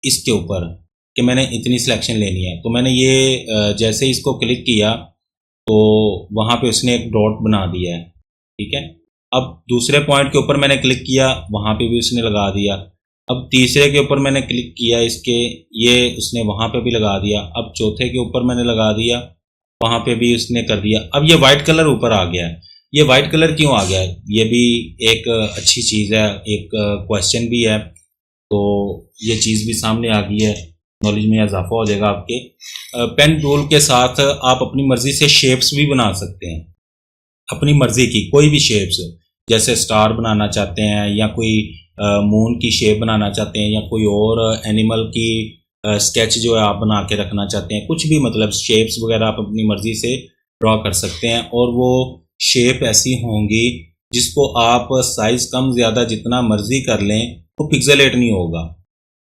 इसके ऊपर कि मैंने इतनी सिलेक्शन लेनी है, तो मैंने ये जैसे ही इसको क्लिक किया तो वहाँ पे उसने एक डॉट बना दिया है, ठीक है। अब दूसरे पॉइंट के ऊपर मैंने क्लिक किया, वहाँ पे भी उसने लगा दिया। अब तीसरे के ऊपर मैंने क्लिक किया इसके, ये उसने वहाँ पे भी लगा दिया। अब चौथे के ऊपर मैंने लगा दिया, वहाँ पे भी उसने कर दिया। अब ये वाइट कलर ऊपर आ गया है। ये वाइट कलर क्यों आ गया है, ये भी एक अच्छी चीज़ है, एक क्वेश्चन भी है, तो ये चीज़ भी सामने आ गई है, नॉलेज में इजाफा हो जाएगा आपके। पेन टूल के साथ आप अपनी मर्ज़ी से शेप्स भी बना सकते हैं, अपनी मर्ज़ी की कोई भी शेप्स, जैसे स्टार बनाना चाहते हैं या कोई मून की शेप बनाना चाहते हैं या कोई और एनिमल की स्केच जो है आप बना के रखना चाहते हैं, कुछ भी मतलब शेप्स वगैरह आप अपनी मर्ज़ी से ड्रॉ कर सकते हैं। और वो शेप ऐसी होंगी जिसको आप साइज़ कम ज़्यादा जितना मर्ज़ी कर लें वो पिक्सेलेट नहीं होगा,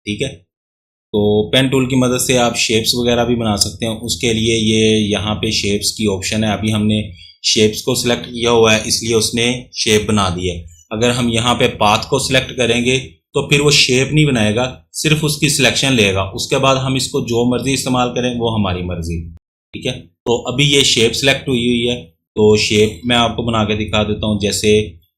ठीक है। तो पेन टूल की मदद से आप शेप्स वगैरह भी बना सकते हैं। उसके लिए ये यहाँ पे शेप्स की ऑप्शन है, अभी हमने शेप्स को सिलेक्ट किया हुआ है इसलिए उसने शेप बना दी है। अगर हम यहाँ पे पाथ को सिलेक्ट करेंगे तो फिर वो शेप नहीं बनाएगा, सिर्फ उसकी सिलेक्शन लेगा, उसके बाद हम इसको जो मर्जी इस्तेमाल करें वो हमारी मर्जी, ठीक है। तो अभी ये शेप सिलेक्ट हुई है, तो शेप मैं आपको बना के दिखा देता हूँ। जैसे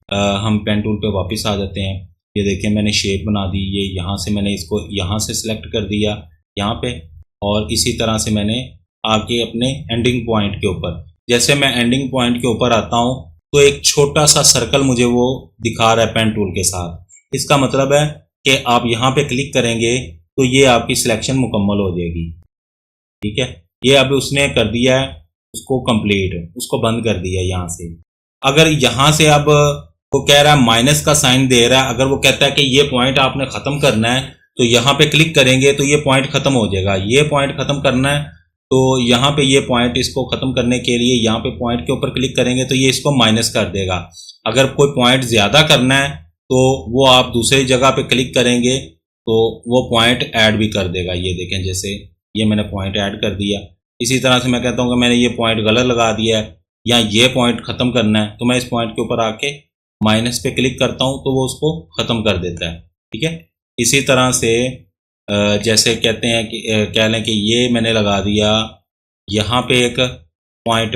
हम पेन टूल पे वापस आ जाते हैं, ये देखिए मैंने शेप बना दी, ये यहाँ से मैंने इसको यहाँ से सिलेक्ट कर दिया यहाँ पे, और इसी तरह से मैंने आके अपने एंडिंग पॉइंट के ऊपर, जैसे मैं एंडिंग पॉइंट के ऊपर आता हूँ तो एक छोटा सा सर्कल मुझे वो दिखा रहा है पेन टूल के साथ। इसका मतलब है कि आप यहाँ पे क्लिक करेंगे तो ये आपकी सिलेक्शन मुकम्मल हो जाएगी, ठीक है। ये अभी उसने कर दिया है उसको कंप्लीट, उसको बंद कर दिया यहाँ से। अगर यहाँ से अब वो कह रहा है माइनस का साइन दे रहा है, अगर वो कहता है कि ये पॉइंट आपने ख़त्म करना है तो यहाँ पे क्लिक करेंगे तो ये पॉइंट ख़त्म हो जाएगा। ये पॉइंट ख़त्म करना है तो यहाँ पे ये पॉइंट, इसको ख़त्म करने के लिए यहाँ पे पॉइंट के ऊपर क्लिक करेंगे तो ये इसको माइनस कर देगा। अगर कोई पॉइंट ज़्यादा करना है तो वो आप दूसरी जगह पे क्लिक करेंगे तो वो पॉइंट ऐड भी कर देगा। ये देखें जैसे ये मैंने पॉइंट ऐड कर दिया। इसी तरह से मैं कहता हूँ कि मैंने ये पॉइंट गलत लगा दिया है या ये पॉइंट ख़त्म करना है, तो मैं इस पॉइंट के ऊपर आके माइनस पे क्लिक करता हूँ तो वो उसको ख़त्म कर देता है। ठीक है, इसी तरह से जैसे कहते हैं कि कह लें कि ये मैंने लगा दिया यहाँ पे एक पॉइंट,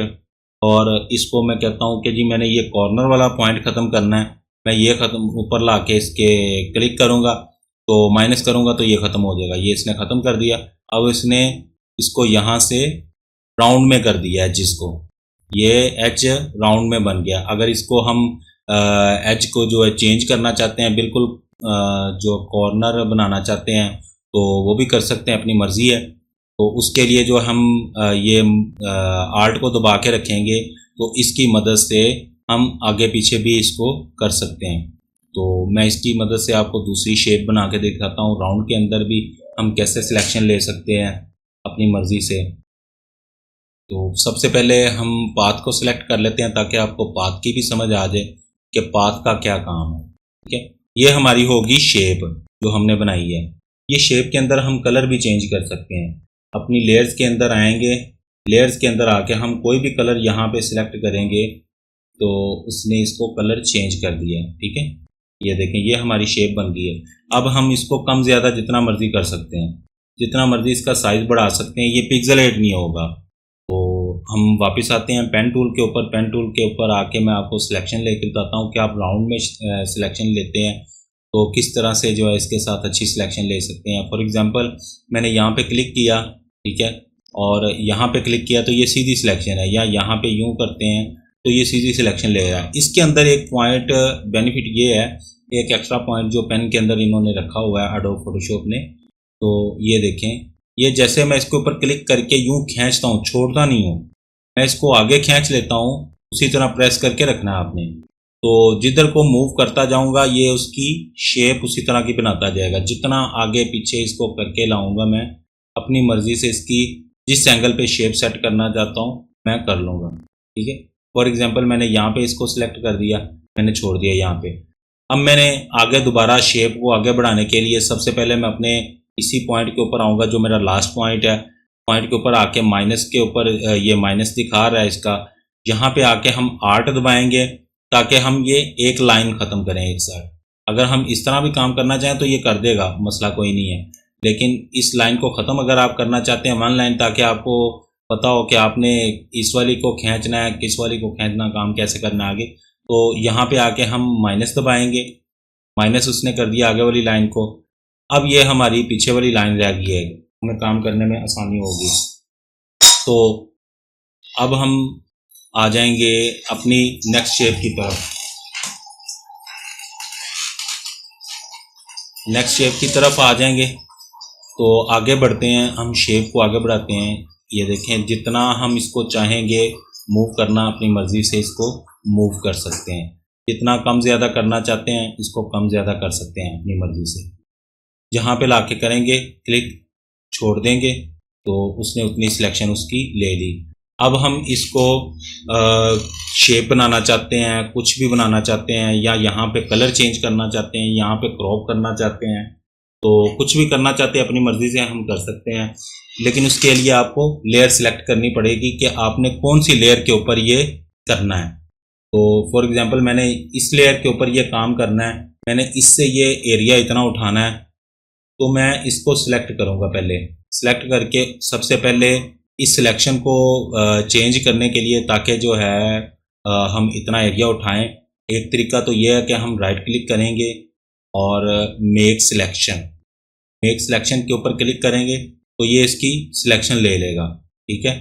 और इसको मैं कहता हूँ कि जी मैंने ये कॉर्नर वाला पॉइंट ख़त्म करना है, मैं ये ख़त्म ऊपर ला के इसके क्लिक करूँगा तो माइनस करूँगा तो ये ख़त्म हो जाएगा। ये इसने ख़त्म कर दिया। अब इसने इसको यहाँ से राउंड में कर दिया है, जिसको ये एज राउंड में बन गया। अगर इसको हम एज को जो है चेंज करना चाहते हैं, बिल्कुल जो कॉर्नर बनाना चाहते हैं तो वो भी कर सकते हैं, अपनी मर्ज़ी है। तो उसके लिए जो हम ये आर्ट को दबा के रखेंगे तो इसकी मदद से हम आगे पीछे भी इसको कर सकते हैं। तो मैं इसकी मदद से आपको दूसरी शेप बना के दिखाता हूँ। राउंड के अंदर भी हम कैसे सिलेक्शन ले सकते हैं अपनी मर्ज़ी से। तो सबसे पहले हम पाथ को सिलेक्ट कर लेते हैं ताकि आपको पाथ की भी समझ आ जाए कि पाथ का क्या काम है। ठीक है, ये हमारी होगी शेप जो हमने बनाई है। ये शेप के अंदर हम कलर भी चेंज कर सकते हैं। अपनी लेयर्स के अंदर आएंगे, लेयर्स के अंदर आके हम कोई भी कलर यहाँ पे सिलेक्ट करेंगे तो उसने इसको कलर चेंज कर दिया है। ठीक है, ये देखें ये हमारी शेप बन गई है। अब हम इसको कम ज़्यादा जितना मर्ज़ी कर सकते हैं, जितना मर्ज़ी इसका साइज़ बढ़ा सकते हैं। ये पिक्सेलेट नहीं होगा। तो हम वापस आते हैं पेन टूल के ऊपर। पेन टूल के ऊपर आके मैं आपको सिलेक्शन लेकर बताता हूँ कि आप राउंड में सिलेक्शन लेते हैं तो किस तरह से जो है इसके साथ अच्छी सिलेक्शन ले सकते हैं। फॉर एग्जांपल मैंने यहाँ पे क्लिक किया, ठीक है, और यहाँ पे क्लिक किया तो ये सीधी सिलेक्शन है, या यहाँ पे यूँ करते हैं तो ये सीधी सिलेक्शन ले रहा है। इसके अंदर एक पॉइंट बेनिफिट ये है, एक एक्स्ट्रा पॉइंट जो पेन के अंदर इन्होंने रखा हुआ है एडोब फोटोशॉप ने। तो ये देखें, ये जैसे मैं इसके ऊपर क्लिक करके यूँ खींचता हूँ, छोड़ता नहीं हूँ, मैं इसको आगे खींच लेता हूँ, उसी तरह प्रेस करके रखना है आपने। तो जिधर को मूव करता जाऊँगा ये उसकी शेप उसी तरह की बनाता जाएगा। जितना आगे पीछे इसको करके लाऊंगा मैं अपनी मर्ज़ी से इसकी जिस एंगल पे शेप सेट करना चाहता हूँ मैं कर लूँगा। ठीक है, फॉर एग्जांपल मैंने यहाँ पे इसको सिलेक्ट कर दिया, मैंने छोड़ दिया यहाँ पे। अब मैंने आगे दोबारा शेप को आगे बढ़ाने के लिए सबसे पहले मैं अपने इसी पॉइंट के ऊपर आऊँगा जो मेरा लास्ट पॉइंट है। पॉइंट के ऊपर आके माइनस के ऊपर ये माइनस दिखा रहा है इसका, यहाँ पे आके हम आर्ट दबाएंगे ताकि हम ये एक लाइन ख़त्म करें एक साथ। अगर हम इस तरह भी काम करना चाहें तो ये कर देगा, मसला कोई नहीं है। लेकिन इस लाइन को ख़त्म अगर आप करना चाहते हैं वन लाइन, ताकि आपको पता हो कि आपने इस वाली को खींचना है, किस वाली को खींचना, काम कैसे करना है आगे, तो यहाँ पे आके हम माइनस दबाएंगे। माइनस उसने कर दिया आगे वाली लाइन को। अब ये हमारी पीछे वाली लाइन रह गई है, हमें काम करने में आसानी होगी। तो अब हम आ जाएंगे अपनी नेक्स्ट शेप की तरफ। नेक्स्ट शेप की तरफ आ जाएंगे तो आगे बढ़ते हैं, हम शेप को आगे बढ़ाते हैं। ये देखें, जितना हम इसको चाहेंगे मूव करना अपनी मर्ज़ी से इसको मूव कर सकते हैं। जितना कम ज़्यादा करना चाहते हैं इसको कम ज़्यादा कर सकते हैं अपनी मर्ज़ी से। जहाँ पे लाके करेंगे क्लिक, छोड़ देंगे तो उसने उतनी सिलेक्शन उसकी ले ली। अब हम इसको शेप बनाना चाहते हैं, कुछ भी बनाना चाहते हैं, या यहाँ पे कलर चेंज करना चाहते हैं, यहाँ पे क्रॉप करना चाहते हैं, तो कुछ भी करना चाहते हैं अपनी मर्ज़ी से हम कर सकते हैं। लेकिन उसके लिए आपको लेयर सिलेक्ट करनी पड़ेगी कि आपने कौन सी लेयर के ऊपर ये करना है। तो फॉर एग्जांपल मैंने इस लेयर के ऊपर ये काम करना है, मैंने इससे ये एरिया इतना उठाना है, तो मैं इसको सिलेक्ट करूँगा। पहले सिलेक्ट करके सबसे पहले इस सिलेक्शन को चेंज करने के लिए, ताकि जो है हम इतना एरिया उठाएं, एक तरीका तो ये है कि हम राइट क्लिक करेंगे और मेक सिलेक्शन के ऊपर क्लिक करेंगे तो ये इसकी सिलेक्शन ले लेगा। ठीक है,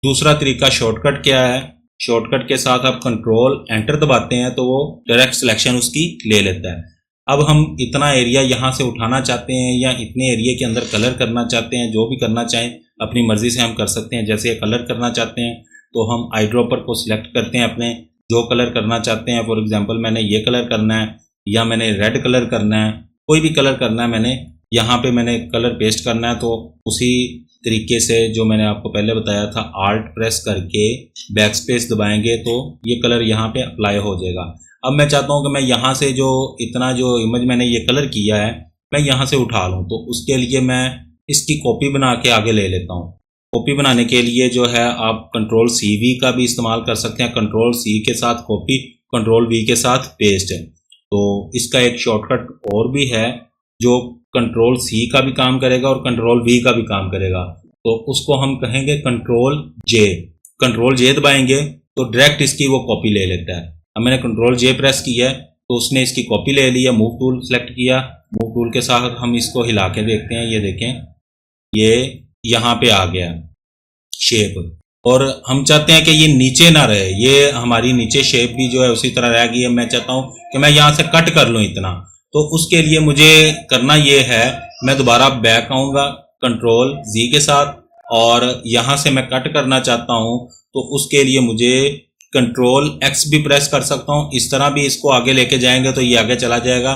दूसरा तरीका शॉर्टकट क्या है, शॉर्टकट के साथ आप कंट्रोल एंटर दबाते हैं तो वो डायरेक्ट सिलेक्शन उसकी ले लेता है। अब हम इतना एरिया यहाँ से उठाना चाहते हैं या इतने एरिया के अंदर कलर करना चाहते हैं, जो भी करना चाहें अपनी मर्ज़ी से हम कर सकते हैं। जैसे कलर करना चाहते हैं तो हम आई ड्रॉपर को सिलेक्ट करते हैं, अपने जो कलर करना चाहते हैं। फॉर एग्जांपल मैंने ये कलर करना है, या मैंने रेड कलर करना है, कोई भी कलर करना है, मैंने यहाँ पे मैंने कलर पेस्ट करना है। तो उसी तरीके से जो मैंने आपको पहले बताया था, आल्ट प्रेस करके बैक स्पेस दबाएंगे तो ये कलर यहाँ पे अप्लाई हो जाएगा। अब मैं चाहता हूँ कि मैं यहाँ से जो इतना जो इमेज मैंने ये कलर किया है मैं यहाँ से उठा लूँ, तो उसके लिए मैं इसकी कॉपी बना के आगे ले लेता हूँ। कॉपी बनाने के लिए जो है आप कंट्रोल CV का भी इस्तेमाल कर सकते हैं, कंट्रोल C के साथ कॉपी, कंट्रोल V के साथ पेस्ट। तो इसका एक शॉर्टकट और भी है जो कंट्रोल C का भी काम करेगा और कंट्रोल V का भी काम करेगा। तो उसको हम कहेंगे कंट्रोल J दबाएंगे तो डायरेक्ट इसकी वो कॉपी ले लेता है। अब मैंने कंट्रोल J प्रेस किया है तो उसने इसकी कॉपी ले ली है। मूव टूल सेलेक्ट किया, मूव टूल के साथ हम इसको हिला के देखते हैं, ये देखें ये यहाँ पे आ गया शेप। और हम चाहते हैं कि ये नीचे ना रहे, ये हमारी नीचे शेप भी जो है उसी तरह रह गई है। मैं चाहता हूँ कि मैं यहाँ से कट कर लूँ इतना, तो उसके लिए मुझे करना ये है, मैं दोबारा बैक आऊँगा कंट्रोल Z के साथ और यहाँ से मैं कट करना चाहता हूँ तो उसके लिए मुझे कंट्रोल X भी प्रेस कर सकता हूँ। इस तरह भी इसको आगे लेके जाएंगे तो ये आगे चला जाएगा।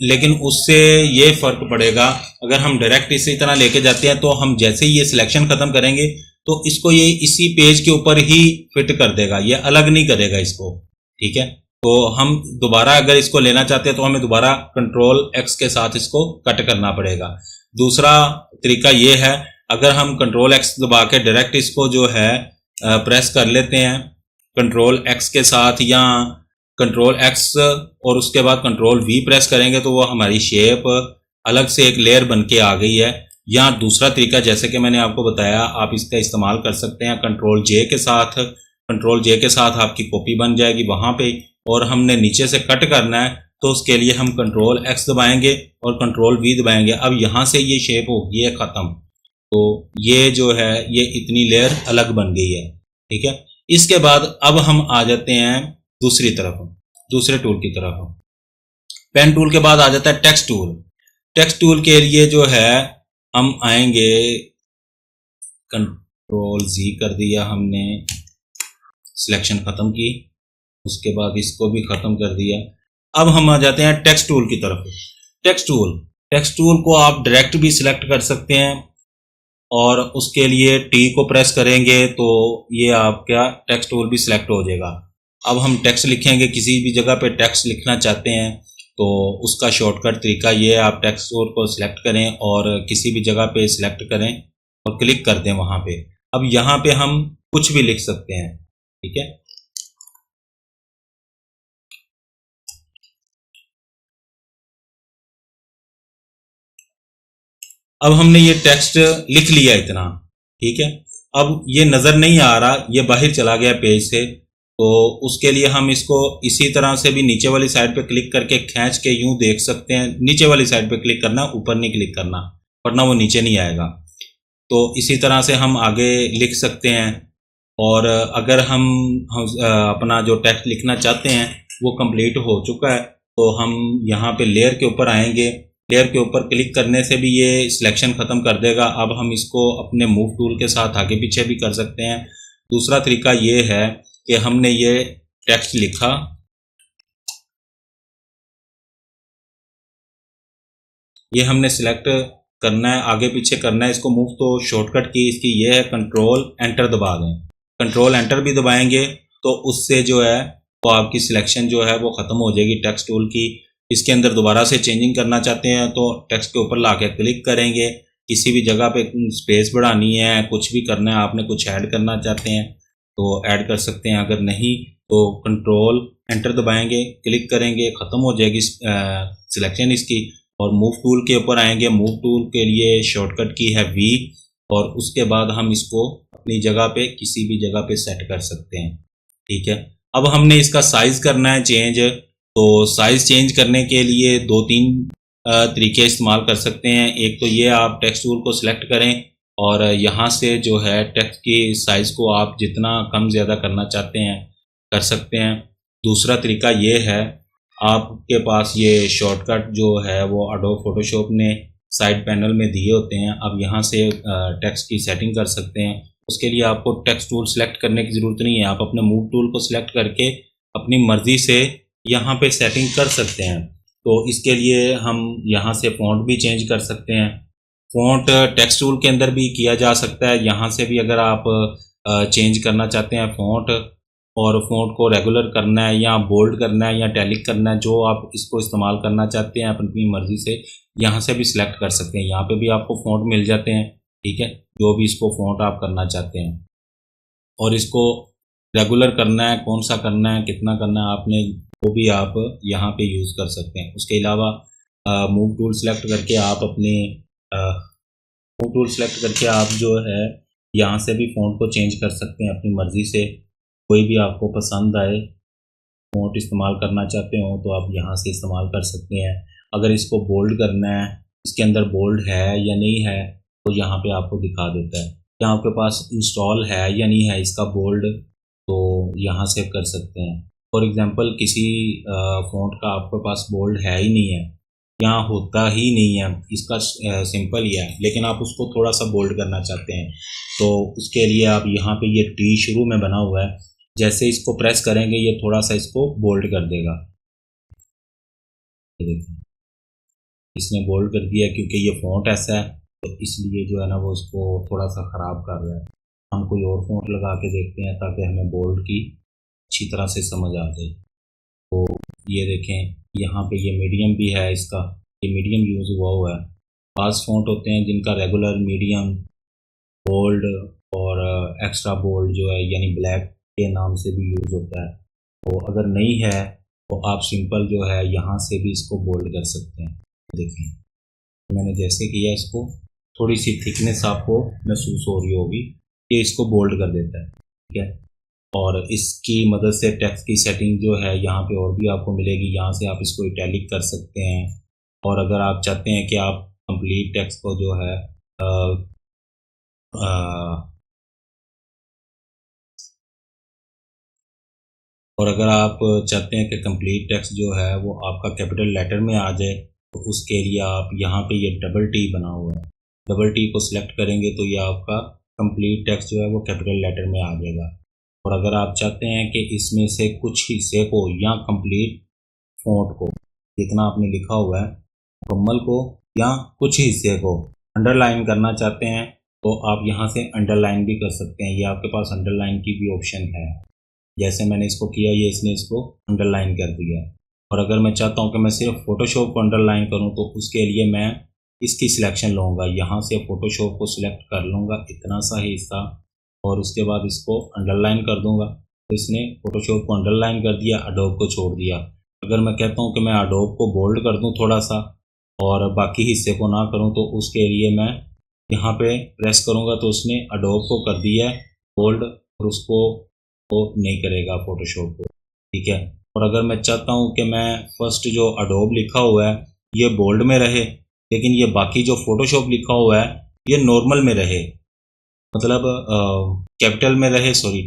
लेकिन उससे ये फर्क पड़ेगा, अगर हम डायरेक्ट इसी तरह लेके जाते हैं तो हम जैसे ही ये सिलेक्शन खत्म करेंगे तो इसको ये इसी पेज के ऊपर ही फिट कर देगा, ये अलग नहीं करेगा इसको। ठीक है, तो हम दोबारा अगर इसको लेना चाहते हैं तो हमें दोबारा कंट्रोल X के साथ इसको कट करना पड़ेगा। दूसरा तरीका ये है, अगर हम कंट्रोल X दबा के डायरेक्ट इसको जो है प्रेस कर लेते हैं कंट्रोल X के साथ या कंट्रोल X और उसके बाद कंट्रोल V प्रेस करेंगे तो वो हमारी शेप अलग से एक लेयर बन के आ गई है। या दूसरा तरीका जैसे कि मैंने आपको बताया, आप इसका इस्तेमाल कर सकते हैं कंट्रोल J के साथ आपकी कॉपी बन जाएगी वहाँ पे। और हमने नीचे से कट करना है तो उसके लिए हम कंट्रोल X दबाएंगे और कंट्रोल V दबाएंगे। अब यहाँ से ये शेप हो गई है ख़त्म, तो ये जो है ये इतनी लेयर अलग बन गई है। ठीक है, इसके बाद अब हम आ जाते हैं दूसरी तरफ, दूसरे टूल की तरफ। पेन टूल के बाद आ जाता है टेक्स्ट टूल। टेक्स्ट टूल के लिए जो है हम आएंगे, कंट्रोल Z कर दिया हमने, सिलेक्शन ख़त्म की, उसके बाद इसको भी ख़त्म कर दिया। अब हम आ जाते हैं टेक्स्ट टूल की तरफ। टेक्स्ट टूल को आप डायरेक्ट भी सिलेक्ट कर सकते हैं और उसके लिए T को प्रेस करेंगे तो ये आपका टेक्स्ट टूल भी सिलेक्ट हो जाएगा। अब हम टेक्स्ट लिखेंगे, किसी भी जगह पे टेक्स्ट लिखना चाहते हैं तो उसका शॉर्टकट तरीका ये है, आप टेक्स्ट टूल को सिलेक्ट करें और किसी भी जगह पे सिलेक्ट करें और क्लिक कर दें वहाँ पे। अब यहाँ पे हम कुछ भी लिख सकते हैं। ठीक है, अब हमने ये टेक्स्ट लिख लिया इतना। ठीक है, अब ये नज़र नहीं आ रहा, ये बाहर चला गया पेज से, तो उसके लिए हम इसको इसी तरह से भी नीचे वाली साइड पे क्लिक करके खींच के यूं देख सकते हैं। नीचे वाली साइड पे क्लिक करना, ऊपर नहीं क्लिक करना, वरना वो नीचे नहीं आएगा। तो इसी तरह से हम आगे लिख सकते हैं। और अगर हम अपना जो टेक्स्ट लिखना चाहते हैं वो कंप्लीट हो चुका है तो हम यहाँ पे लेयर के ऊपर आएंगे। लेयर के ऊपर क्लिक करने से भी ये सिलेक्शन ख़त्म कर देगा। अब हम इसको अपने मूव टूल के साथ आगे पीछे भी कर सकते हैं। दूसरा तरीका ये है कि हमने ये टेक्स्ट लिखा, ये हमने सिलेक्ट करना है, आगे पीछे करना है इसको मूव, तो शॉर्टकट की इसकी ये है कंट्रोल एंटर दबा दें। कंट्रोल एंटर भी दबाएंगे तो उससे जो है वो आपकी सिलेक्शन जो है वो ख़त्म हो जाएगी टेक्स्ट टूल की। इसके अंदर दोबारा से चेंजिंग करना चाहते हैं तो टेक्स्ट के ऊपर ला के क्लिक करेंगे। किसी भी जगह पे स्पेस बढ़ानी है, कुछ भी करना है, आपने कुछ ऐड करना चाहते हैं तो ऐड कर सकते हैं, अगर नहीं तो कंट्रोल एंटर दबाएंगे, क्लिक करेंगे, ख़त्म हो जाएगी सिलेक्शन इसकी। और मूव टूल के ऊपर आएंगे। मूव टूल के लिए शॉर्टकट की है V और उसके बाद हम इसको अपनी जगह पे किसी भी जगह पे सेट कर सकते हैं। ठीक है, अब हमने इसका साइज़ करना है चेंज, तो साइज़ चेंज करने के लिए 2-3 तरीके इस्तेमाल कर सकते हैं। एक तो ये, आप टेक्स्ट टूल को सिलेक्ट करें और यहाँ से जो है टेक्स्ट की साइज़ को आप जितना कम ज़्यादा करना चाहते हैं कर सकते हैं। दूसरा तरीका ये है, आपके पास ये शॉर्टकट जो है वो एडोब फोटोशॉप ने साइड पैनल में दिए होते हैं। अब यहाँ से टेक्स्ट की सेटिंग कर सकते हैं। उसके लिए आपको टेक्स्ट टूल सेलेक्ट करने की ज़रूरत नहीं है, आप अपने मूव टूल को सिलेक्ट करके अपनी मर्ज़ी से यहाँ पे सेटिंग कर सकते हैं। तो इसके लिए हम यहाँ से फ़ॉन्ट भी चेंज कर सकते हैं। फ़ॉन्ट टेक्स्ट टूल के अंदर भी किया जा सकता है, यहाँ से भी अगर आप चेंज करना चाहते हैं फ़ॉन्ट, और फ़ॉन्ट को रेगुलर करना है या बोल्ड करना है या टैलिक करना है, जो आप इसको इस्तेमाल करना चाहते हैं अपनी मर्ज़ी से यहाँ से भी सिलेक्ट कर सकते हैं। यहाँ पे भी आपको फ़ॉन्ट मिल जाते हैं, ठीक है, जो भी इसको फ़ॉन्ट आप करना चाहते हैं। और इसको रेगुलर करना है, कौन सा करना है, कितना करना है आपने, वो भी आप यहाँ पे यूज़ कर सकते हैं। उसके अलावा मूव टूल सेलेक्ट करके आप अपने मूव टूल सेलेक्ट करके आप जो है यहाँ से भी फ़ॉन्ट को चेंज कर सकते हैं अपनी मर्ज़ी से। कोई भी आपको पसंद आए फ़ॉन्ट इस्तेमाल करना चाहते हो तो आप यहाँ से इस्तेमाल कर सकते हैं। अगर इसको बोल्ड करना है, इसके अंदर बोल्ड है या नहीं है, तो यहाँ पे आपको दिखा देता है। या आपके पास इंस्टॉल है या नहीं है इसका बोल्ड, तो यहाँ से कर सकते हैं। फॉर एग्ज़ाम्पल किसी फ़ॉन्ट का आपके पास बोल्ड है ही नहीं है, यहाँ होता ही नहीं है, इसका सिंपल ही है, लेकिन आप उसको थोड़ा सा बोल्ड करना चाहते हैं, तो उसके लिए आप यहाँ पे ये टी शुरू में बना हुआ है, जैसे इसको प्रेस करेंगे ये थोड़ा सा इसको बोल्ड कर देगा। ये देखिए इसने बोल्ड कर दिया, क्योंकि ये फ़ॉन्ट ऐसा है तो इसलिए जो है ना वो इसको थोड़ा सा ख़राब कर रहा है। हम कोई और फ़ॉन्ट लगा के देखते हैं ताकि हमें बोल्ड की अच्छी तरह से समझ आ जाए। तो ये देखें यहाँ पे ये मीडियम भी है, इसका ये मीडियम यूज़ हुआ है। पास फ़ॉन्ट होते हैं जिनका रेगुलर, मीडियम, बोल्ड और एक्स्ट्रा बोल्ड जो है यानी ब्लैक के नाम से भी यूज़ होता है। तो अगर नहीं है तो आप सिंपल जो है यहाँ से भी इसको बोल्ड कर सकते हैं। देखिए मैंने जैसे किया, इसको थोड़ी सी थिकनेस आपको महसूस हो रही होगी, ये इसको बोल्ड कर देता है, ठीक है। और इसकी मदद से टेक्स्ट की सेटिंग जो है यहाँ पे और भी आपको मिलेगी। यहाँ से आप इसको इटैलिक कर सकते हैं, और अगर आप चाहते हैं कि आप कंप्लीट टेक्स्ट को जो है और अगर आप चाहते हैं कि कंप्लीट टेक्स्ट जो है वो आपका कैपिटल लेटर में आ जाए, तो उसके लिए आप यहाँ पे ये डबल टी बना हुआ है, डबल टी को सिलेक्ट करेंगे तो ये आपका कंप्लीट टेक्स्ट जो है वो कैपिटल लेटर में आ जाएगा। और अगर आप चाहते हैं कि इसमें से कुछ हिस्से को या कंप्लीट फ़ॉन्ट को, जितना आपने लिखा हुआ है मुकम्मल को या कुछ हिस्से को अंडरलाइन करना चाहते हैं, तो आप यहाँ से अंडरलाइन भी कर सकते हैं। ये आपके पास अंडरलाइन की भी ऑप्शन है। जैसे मैंने इसको किया, ये इसने इसको अंडरलाइन कर दिया। और अगर मैं चाहता हूँ कि मैं सिर्फ फ़ोटोशॉप को अंडरलाइन करूँ, तो उसके लिए मैं इसकी सिलेक्शन लूँगा, यहाँ से फ़ोटोशॉप को सिलेक्ट कर लूँगा इतना सा ही हिस्सा, और उसके बाद इसको अंडरलाइन कर दूँगा। तो इसने फ़ोटोशॉप को अंडरलाइन कर दिया, एडोब को छोड़ दिया। अगर मैं कहता हूँ कि मैं एडोब को बोल्ड कर दूँ थोड़ा सा और बाकी हिस्से को ना करूँ, तो उसके लिए मैं यहाँ पे प्रेस करूँगा तो उसने एडोब को कर दिया है बोल्ड, और उसको वो नहीं करेगा फ़ोटोशॉप को, ठीक है। और अगर मैं चाहता हूँ कि मैं फर्स्ट जो एडोब लिखा हुआ है ये बोल्ड में रहे, लेकिन ये बाकी जो फ़ोटोशॉप लिखा हुआ है ये नॉर्मल में रहे, मतलब कैपिटल में रहे, सॉरी,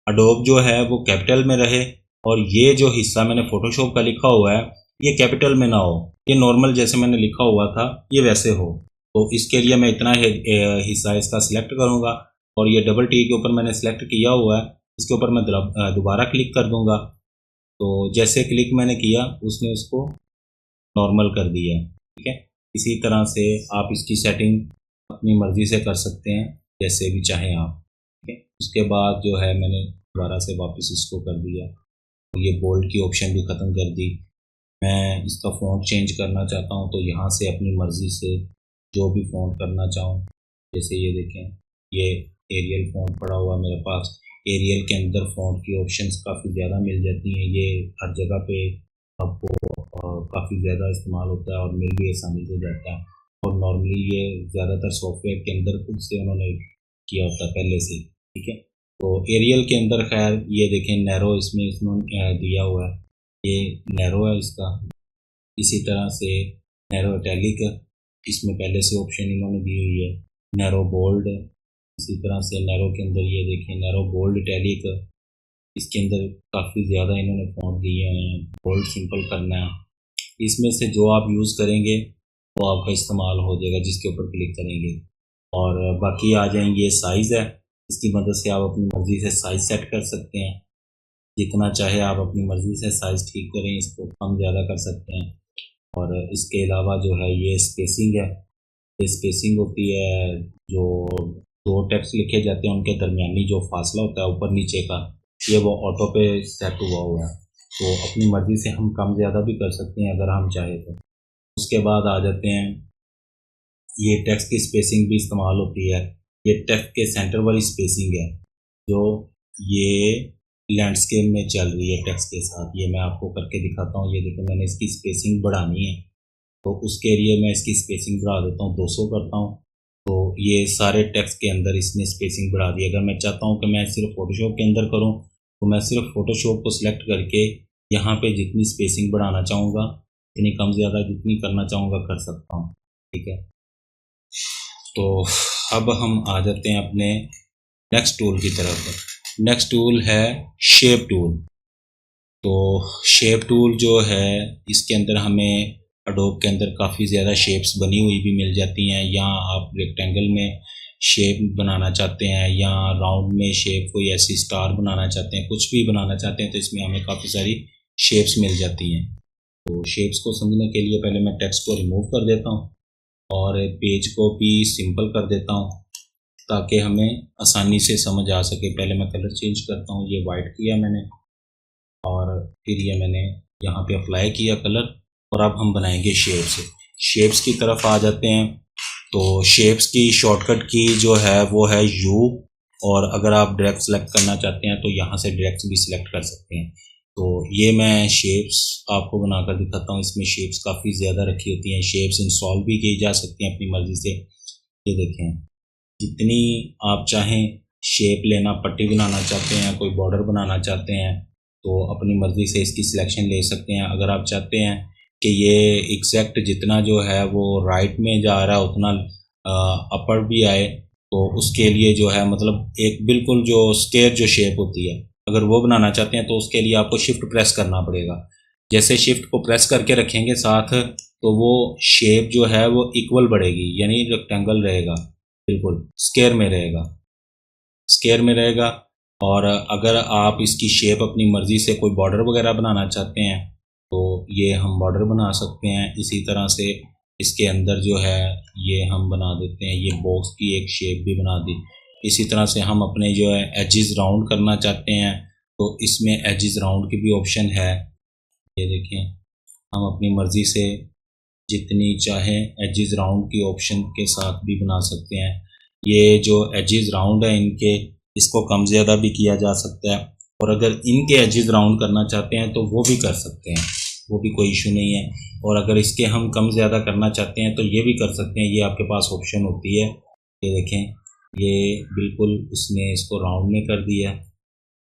एडोब जो है वो कैपिटल में रहे, और ये जो हिस्सा मैंने फ़ोटोशॉप का लिखा हुआ है ये कैपिटल में ना हो, ये नॉर्मल जैसे मैंने लिखा हुआ था ये वैसे हो। तो इसके लिए मैं इतना हिस्सा इसका सिलेक्ट करूँगा, और ये डबल टी के ऊपर मैंने सिलेक्ट किया हुआ है, इसके ऊपर मैं दोबारा क्लिक कर दूँगा। तो जैसे क्लिक मैंने किया उसने उसको नॉर्मल कर दिया, ठीक है। इसी तरह से आप इसकी सेटिंग अपनी मर्ज़ी से कर सकते हैं, जैसे भी चाहें आप, ठीक है। उसके बाद जो है मैंने दोबारा से वापस इसको कर दिया, ये बोल्ड की ऑप्शन भी ख़त्म कर दी। मैं इसका फ़ॉन्ट चेंज करना चाहता हूँ तो यहाँ से अपनी मर्ज़ी से जो भी फ़ॉन्ट करना चाहूँ, जैसे ये देखें ये एरियल फ़ॉन्ट पड़ा हुआ मेरे पास। एरियल के अंदर फ़ॉन्ट की ऑप्शंस काफ़ी ज़्यादा मिल जाती हैं, ये हर जगह पे आपको काफ़ी ज़्यादा इस्तेमाल होता है और मिल भी आसानी से जाता है। और नॉर्मली ये ज़्यादातर सॉफ्टवेयर के अंदर खुद से उन्होंने किया होता है पहले से, ठीक है। तो एरियल के अंदर खैर ये देखें नैरो इसमें इन्होंने दिया हुआ है, ये नैरो है इसका। इसी तरह से नैरो इटैलिक इसमें पहले से ऑप्शन इन्होंने दी हुई है, नैरो बोल्ड। इसी तरह से नैरो के अंदर ये देखें नैरो बोल्ड इटैलिक, इसके अंदर काफ़ी ज़्यादा इन्होंने फ़ॉन्ट दिए हैं। बोल्ड सिंपल करना है, इसमें से जो आप यूज़ करेंगे वो आपका इस्तेमाल हो जाएगा जिसके ऊपर क्लिक करेंगे। और बाकी आ जाएंगे, ये साइज़ है, इसकी मदद से आप अपनी मर्ज़ी से साइज़ सेट कर सकते हैं, जितना चाहे आप अपनी मर्ज़ी से साइज़ ठीक करें, इसको कम ज़्यादा कर सकते हैं। और इसके अलावा जो है ये स्पेसिंग है, ये स्पेसिंग होती है जो दो टेक्स्ट लिखे जाते हैं उनके दरमियानी जो फासला होता है ऊपर नीचे का, ये वो ऑटो पे सेट हुआ है। तो अपनी मर्ज़ी से हम कम ज़्यादा भी कर सकते हैं अगर हम चाहें तो। उसके बाद आ जाते हैं, ये टेक्स्ट की स्पेसिंग भी इस्तेमाल होती है। ये टेक्स्ट के सेंटर वाली स्पेसिंग है जो ये लैंडस्केप में चल रही है टेक्स्ट के साथ। ये मैं आपको करके दिखाता हूँ। ये देखो, मैंने इसकी स्पेसिंग बढ़ानी है तो उसके लिए मैं इसकी स्पेसिंग बढ़ा देता हूँ, 200 करता हूँ। तो ये सारे टेक्स्ट के अंदर इसने स्पेसिंग बढ़ा दी। अगर मैं चाहता हूँ कि मैं सिर्फ फोटोशॉप के अंदर करूँ तो मैं सिर्फ फोटोशॉप को सिलेक्ट करके यहाँ पे जितनी स्पेसिंग बढ़ाना चाहूँगा, इतनी कम ज़्यादा जितनी करना चाहूँगा कर सकता हूँ। ठीक है, तो अब हम आ जाते हैं अपने नेक्स्ट टूल की तरफ। नेक्स्ट टूल है शेप टूल। तो शेप टूल जो है, इसके अंदर हमें अडोब के अंदर काफ़ी ज़्यादा शेप्स बनी हुई भी मिल जाती हैं। या आप रेक्टेंगल में शेप बनाना चाहते हैं या राउंड में शेप कोई ऐसी स्टार बनाना चाहते हैं, कुछ भी बनाना चाहते हैं, तो इसमें हमें काफ़ी सारी शेप्स मिल जाती हैं। तो शेप्स को समझने के लिए पहले मैं टेक्स्ट को रिमूव कर देता हूँ और पेज को भी सिंपल कर देता हूँ ताकि हमें आसानी से समझ आ सके। पहले मैं कलर चेंज करता हूँ, ये वाइट किया मैंने और फिर ये मैंने यहाँ पे अप्लाई किया कलर। और अब हम बनाएंगे शेप्स। शेप्स की तरफ आ जाते हैं। तो शेप्स की शॉर्टकट की जो है वो है यू, और अगर आप डायरेक्ट सेलेक्ट करना चाहते हैं तो यहाँ से डायरेक्ट भी सिलेक्ट कर सकते हैं। तो ये मैं शेप्स आपको बनाकर दिखाता हूँ। इसमें शेप्स काफ़ी ज़्यादा रखी होती हैं। शेप्स इंस्टॉल भी की जा सकती हैं अपनी मर्ज़ी से। ये देखें, जितनी आप चाहें शेप लेना, पट्टी बनाना चाहते हैं, कोई बॉर्डर बनाना चाहते हैं तो अपनी मर्ज़ी से इसकी सिलेक्शन ले सकते हैं। अगर आप चाहते हैं कि ये एग्जैक्ट जितना जो है वो राइट में जा रहा है उतना अपर भी आए, तो उसके लिए जो है मतलब एक बिल्कुल जो स्क्वायर जो शेप होती है, अगर वो बनाना चाहते हैं तो उसके लिए आपको शिफ्ट प्रेस करना पड़ेगा। जैसे शिफ्ट को प्रेस करके रखेंगे साथ, तो वो शेप जो है वो इक्वल बढ़ेगी, यानी रेक्टेंगल रहेगा, बिल्कुल स्क्वायर में रहेगा, स्क्वायर में रहेगा। और अगर आप इसकी शेप अपनी मर्ज़ी से कोई बॉर्डर वगैरह बनाना चाहते हैं तो ये हम बॉर्डर बना सकते हैं। इसी तरह से इसके अंदर जो है ये हम बना देते हैं, ये बॉक्स की एक शेप भी बना दी। इसी तरह से हम अपने जो है एजेस राउंड करना चाहते हैं तो इसमें एजेस राउंड की भी ऑप्शन है। ये देखें, हम अपनी मर्ज़ी से जितनी चाहें एजेस राउंड की ऑप्शन के साथ भी बना सकते हैं। ये जो एजेस राउंड है इनके, इसको कम ज़्यादा भी किया जा सकता है, और अगर इनके एजेस राउंड करना चाहते हैं तो वो भी कर सकते हैं, वो भी कोई इशू नहीं है। और अगर इसके हम कम ज़्यादा करना चाहते हैं तो ये भी कर सकते हैं, ये आपके पास ऑप्शन होती है। ये देखें, ये बिल्कुल उसने इसको राउंड में कर दिया है।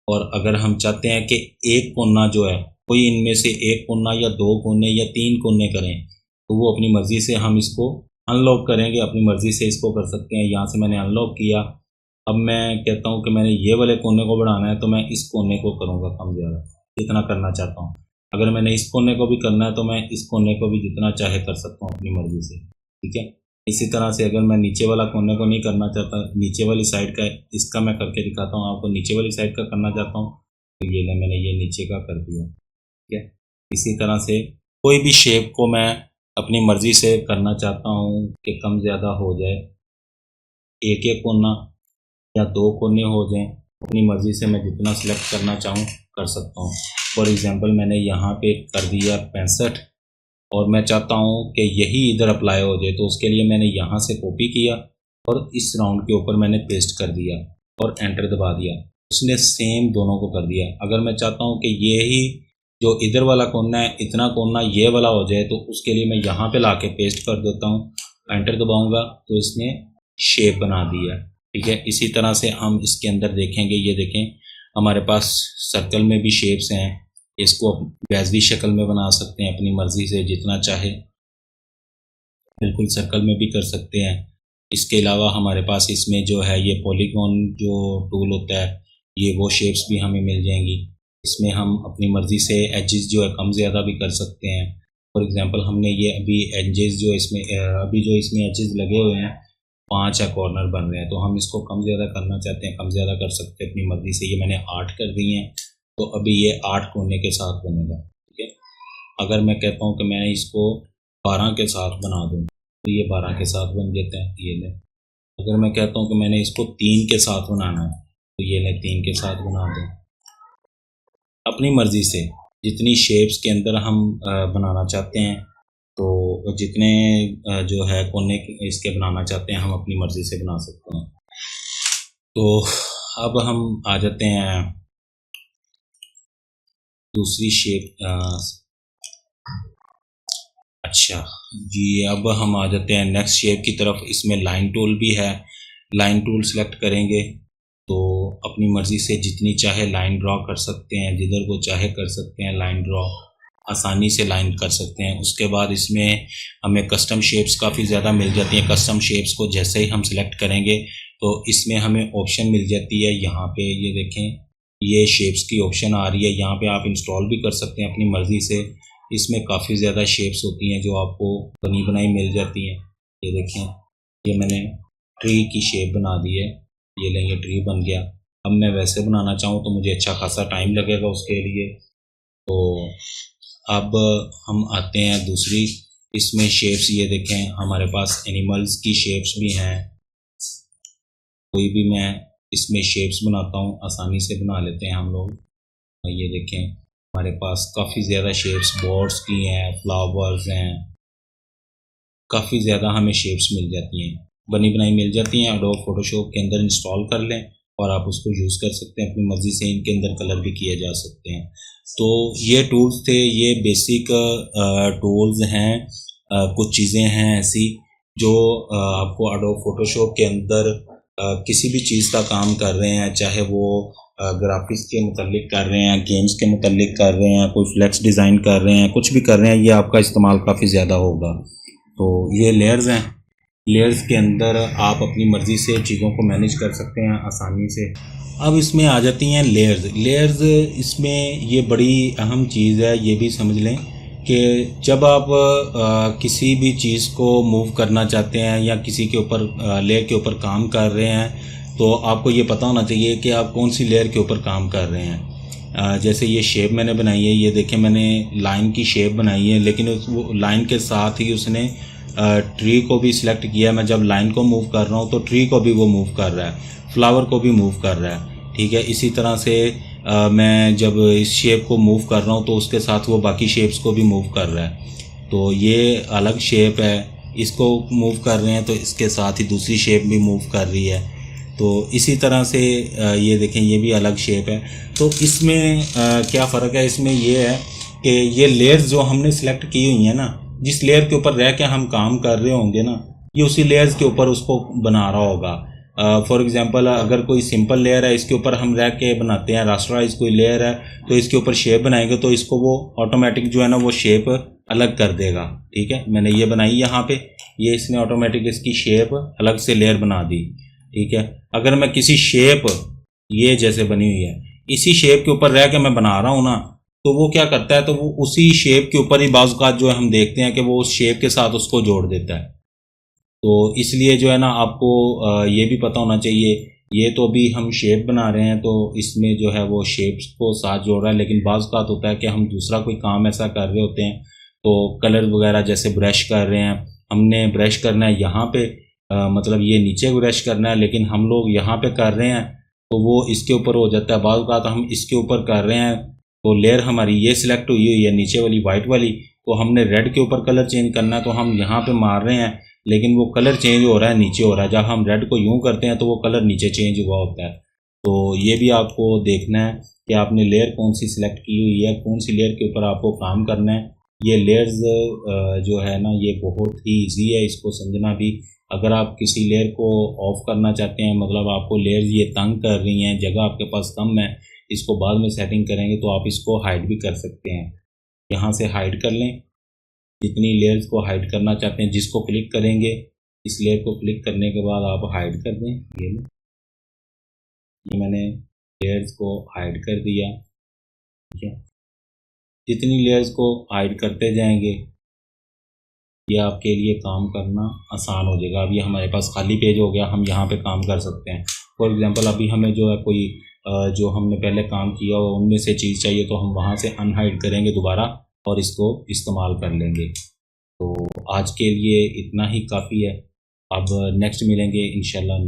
और अगर हम चाहते हैं कि एक कोना जो है, कोई इनमें से एक कोना या दो कोने या तीन कोने करें, तो वो अपनी मर्ज़ी से हम इसको अनलॉक करेंगे, अपनी मर्ज़ी से इसको कर सकते हैं। यहाँ से मैंने अनलॉक किया। अब मैं कहता हूँ कि मैंने ये वाले कोने को बढ़ाना है तो मैं इस कोने को करूँगा कम ज़्यादा, जितना करना चाहता हूँ। अगर मैंने इस कोने को भी करना है तो मैं इस कोने को भी जितना चाहे कर सकता हूँ अपनी मर्ज़ी से। ठीक है, इसी तरह से अगर मैं नीचे वाला कोने को नहीं करना चाहता, नीचे वाली साइड का, इसका मैं करके दिखाता हूँ आपको, नीचे वाली साइड का करना चाहता हूँ तो ये ले, मैंने ये नीचे का कर दिया। ठीक है, इसी तरह से कोई भी शेप को मैं अपनी मर्ज़ी से करना चाहता हूँ कि कम ज़्यादा हो जाए, एक एक कोना या दो कोने हो जाएं, अपनी मर्ज़ी से मैं जितना सिलेक्ट करना चाहूँ कर सकता हूँ। फॉर एग्ज़ाम्पल मैंने यहाँ पे कर दिया 65 और मैं चाहता हूँ कि यही इधर अप्लाई हो जाए, तो उसके लिए मैंने यहाँ से कॉपी किया और इस राउंड के ऊपर मैंने पेस्ट कर दिया और एंटर दबा दिया, उसने सेम दोनों को कर दिया। अगर मैं चाहता हूँ कि ये ही जो इधर वाला कोना है, इतना कोना ये वाला हो जाए, तो उसके लिए मैं यहाँ पे ला के पेस्ट कर देता हूँ, एंटर दबाऊँगा तो इसने शेप बना दिया। ठीक है, इसी तरह से हम इसके अंदर देखेंगे, ये देखें हमारे पास सर्कल में भी शेप्स हैं, इसको बेज़ी शक्ल में बना सकते हैं अपनी मर्ज़ी से, जितना चाहे बिल्कुल सर्कल में भी कर सकते हैं। इसके अलावा हमारे पास इसमें जो है ये पॉलीगॉन जो टूल होता है, ये वो शेप्स भी हमें मिल जाएंगी। इसमें हम अपनी मर्ज़ी से एजेस जो है कम ज़्यादा भी कर सकते हैं। फॉर एग्ज़ाम्पल हमने ये अभी एजेस जो इसमें अभी जो इसमें एजेस लगे हुए हैं 5 या कॉर्नर बन रहे हैं, तो हम इसको कम ज़्यादा करना चाहते हैं, कम ज़्यादा कर सकते हैं अपनी मर्ज़ी से। ये मैंने 8 कर दिए हैं, तो अभी ये 8 कोने के साथ बनेगा। ठीक है, अगर मैं कहता हूँ कि मैं इसको 12 के साथ बना दूँ तो ये 12 के साथ बन जाते हैं, ये ले। अगर मैं कहता हूँ कि मैंने इसको 3 के साथ बनाना है तो ये ले 3 के साथ बना दूँ। अपनी मर्ज़ी से जितनी शेप्स के अंदर हम बनाना चाहते हैं तो जितने जो है कोने इसके बनाना चाहते हैं हम अपनी मर्ज़ी से बना सकते हैं। तो अब हम आ जाते हैं दूसरी शेप। अच्छा जी, अब हम आ जाते हैं नेक्स्ट शेप की तरफ। इसमें लाइन टूल भी है। लाइन टूल सेलेक्ट करेंगे तो अपनी मर्ज़ी से जितनी चाहे लाइन ड्रॉ कर सकते हैं, जिधर को चाहे कर सकते हैं लाइन ड्रॉ, आसानी से लाइन कर सकते हैं। उसके बाद इसमें हमें कस्टम शेप्स काफ़ी ज़्यादा मिल जाती हैं। कस्टम शेप्स को जैसे ही हम सिलेक्ट करेंगे तो इसमें हमें ऑप्शन मिल जाती है। यहाँ पे ये देखें, ये शेप्स की ऑप्शन आ रही है। यहाँ पे आप इंस्टॉल भी कर सकते हैं अपनी मर्ज़ी से। इसमें काफ़ी ज़्यादा शेप्स होती हैं जो आपको बनी बनाई मिल जाती हैं। ये देखें, ये मैंने ट्री की शेप बना दी है। ये लेंगे, ट्री बन गया। अब मैं वैसे बनाना चाहूँ तो मुझे अच्छा खासा टाइम लगेगा उसके लिए। तो अब हम आते हैं दूसरी इसमें शेप्स। ये देखें, हमारे पास एनिमल्स की शेप्स भी हैं। कोई भी मैं इसमें शेप्स बनाता हूँ, आसानी से बना लेते हैं हम लोग। ये देखें, हमारे पास काफ़ी ज़्यादा शेप्स बर्ड्स की हैं, फ्लावर्स हैं, काफ़ी ज़्यादा हमें शेप्स मिल जाती हैं, बनी बनाई मिल जाती हैं। एडोब फोटोशॉप के अंदर इंस्टॉल कर लें और आप उसको यूज़ कर सकते हैं अपनी मर्ज़ी से। इनके अंदर कलर भी किए जा सकते हैं। तो ये टूल्स थे, ये बेसिक टूल्स हैं। कुछ चीज़ें हैं ऐसी जो आपको एडोब फोटोशॉप के अंदर किसी भी चीज़ का काम कर रहे हैं, चाहे वो ग्राफिक्स के मुतल्लिक कर रहे हैं, गेम्स के मुतल्लिक कर रहे हैं, कोई फ्लेक्स डिज़ाइन कर रहे हैं, कुछ भी कर रहे हैं, ये आपका इस्तेमाल काफ़ी ज़्यादा होगा। तो ये लेयर्स हैं। लेयर्स के अंदर आप अपनी मर्ज़ी से चीज़ों को मैनेज कर सकते हैं आसानी से। अब इसमें आ जाती हैं लेयर्स। लेयर्स इसमें ये बड़ी अहम चीज़ है। ये भी समझ लें कि जब आप किसी भी चीज़ को मूव करना चाहते हैं या किसी के ऊपर लेयर के ऊपर काम कर रहे हैं तो आपको ये पता होना चाहिए कि आप कौन सी लेयर के ऊपर काम कर रहे हैं। जैसे ये शेप मैंने बनाई है, ये देखें, मैंने लाइन की शेप बनाई है, लेकिन वो लाइन के साथ ही उसने ट्री को भी सिलेक्ट किया है। मैं जब लाइन को मूव कर रहा हूँ तो ट्री को भी वो मूव कर रहा है, फ्लावर को भी मूव कर रहा है। ठीक है, इसी तरह से मैं जब इस शेप को मूव कर रहा हूँ तो उसके साथ वो बाकी शेप्स को भी मूव कर रहा है। तो ये अलग शेप है, इसको मूव कर रहे हैं तो इसके साथ ही दूसरी शेप भी मूव कर रही है। तो इसी तरह से ये देखें, ये भी अलग शेप है। तो इसमें क्या फ़र्क है, इसमें ये है कि ये लेयर्स जो हमने सिलेक्ट की हुई हैं ना, जिस लेयर के ऊपर रह के हम काम कर रहे होंगे ना, ये उसी लेयर्स के ऊपर उसको बना रहा होगा। फॉर एग्जांपल, अगर कोई सिंपल लेयर है, इसके ऊपर हम रह के बनाते हैं, रास्टराइज कोई लेयर है तो इसके ऊपर शेप बनाएंगे तो इसको वो ऑटोमेटिक जो है ना वो शेप अलग कर देगा। ठीक है, मैंने ये बनाई यहाँ पे, ये इसने ऑटोमेटिक इसकी शेप अलग से लेयर बना दी। ठीक है, अगर मैं किसी शेप, ये जैसे बनी हुई है, इसी शेप के ऊपर रह के मैं बना रहा हूँ ना, तो वो क्या करता है, तो वो उसी शेप के ऊपर ही बाज़ औक़ात जो है हम देखते हैं कि वो उस शेप के साथ उसको जोड़ देता है। तो इसलिए जो है ना आपको ये भी पता होना चाहिए। ये तो अभी हम शेप बना रहे हैं तो इसमें जो है वो शेप्स को साथ जोड़ रहा है, लेकिन बाज़ औक़ात होता है कि हम दूसरा कोई काम ऐसा कर रहे होते हैं तो कलर वगैरह जैसे ब्रश कर रहे हैं, हमने ब्रश करना है यहाँ पे, मतलब ये नीचे ब्रश करना है, लेकिन हम लोग यहाँ पे कर रहे हैं तो वो इसके ऊपर हो जाता है। बाज़ औक़ात हम इसके ऊपर कर रहे हैं तो लेयर हमारी ये सिलेक्ट हुई हुई है नीचे वाली वाइट वाली, तो हमने रेड के ऊपर कलर चेंज करना है तो हम यहाँ पे मार रहे हैं, लेकिन वो कलर चेंज हो रहा है, नीचे हो रहा है। जब हम रेड को यूं करते हैं तो वो कलर नीचे चेंज हुआ होता है। तो ये भी आपको देखना है कि आपने लेयर कौन सी सिलेक्ट की हुई है, कौन सी लेयर के ऊपर आपको काम करना है। ये लेयर्स जो है ना ये बहुत ही ईजी है इसको समझना भी। अगर आप किसी लेयर को ऑफ करना चाहते हैं, मतलब आपको लेयर्स ये तंग कर रही हैं, जगह आपके पास कम है, इसको बाद में सेटिंग करेंगे तो आप इसको हाइड भी कर सकते हैं। यहाँ से हाइड कर लें, जितनी लेयर्स को हाइड करना चाहते हैं, जिसको क्लिक करेंगे, इस लेयर को क्लिक करने के बाद आप हाइड कर दें। ये मैंने लेयर्स को हाइड कर दिया। ठीक है, जितनी लेयर्स को हाइड करते जाएंगे ये आपके लिए काम करना आसान हो जाएगा। अब ये हमारे पास खाली पेज हो गया, हम यहाँ पे काम कर सकते हैं। फॉर एग्जांपल, अभी हमें जो है कोई जो हमने पहले काम किया हो उनमें से चीज़ चाहिए तो हम वहाँ से अनहाइड करेंगे दोबारा और इसको इस्तेमाल कर लेंगे। तो आज के लिए इतना ही काफ़ी है। अब नेक्स्ट मिलेंगे इंशाल्लाह।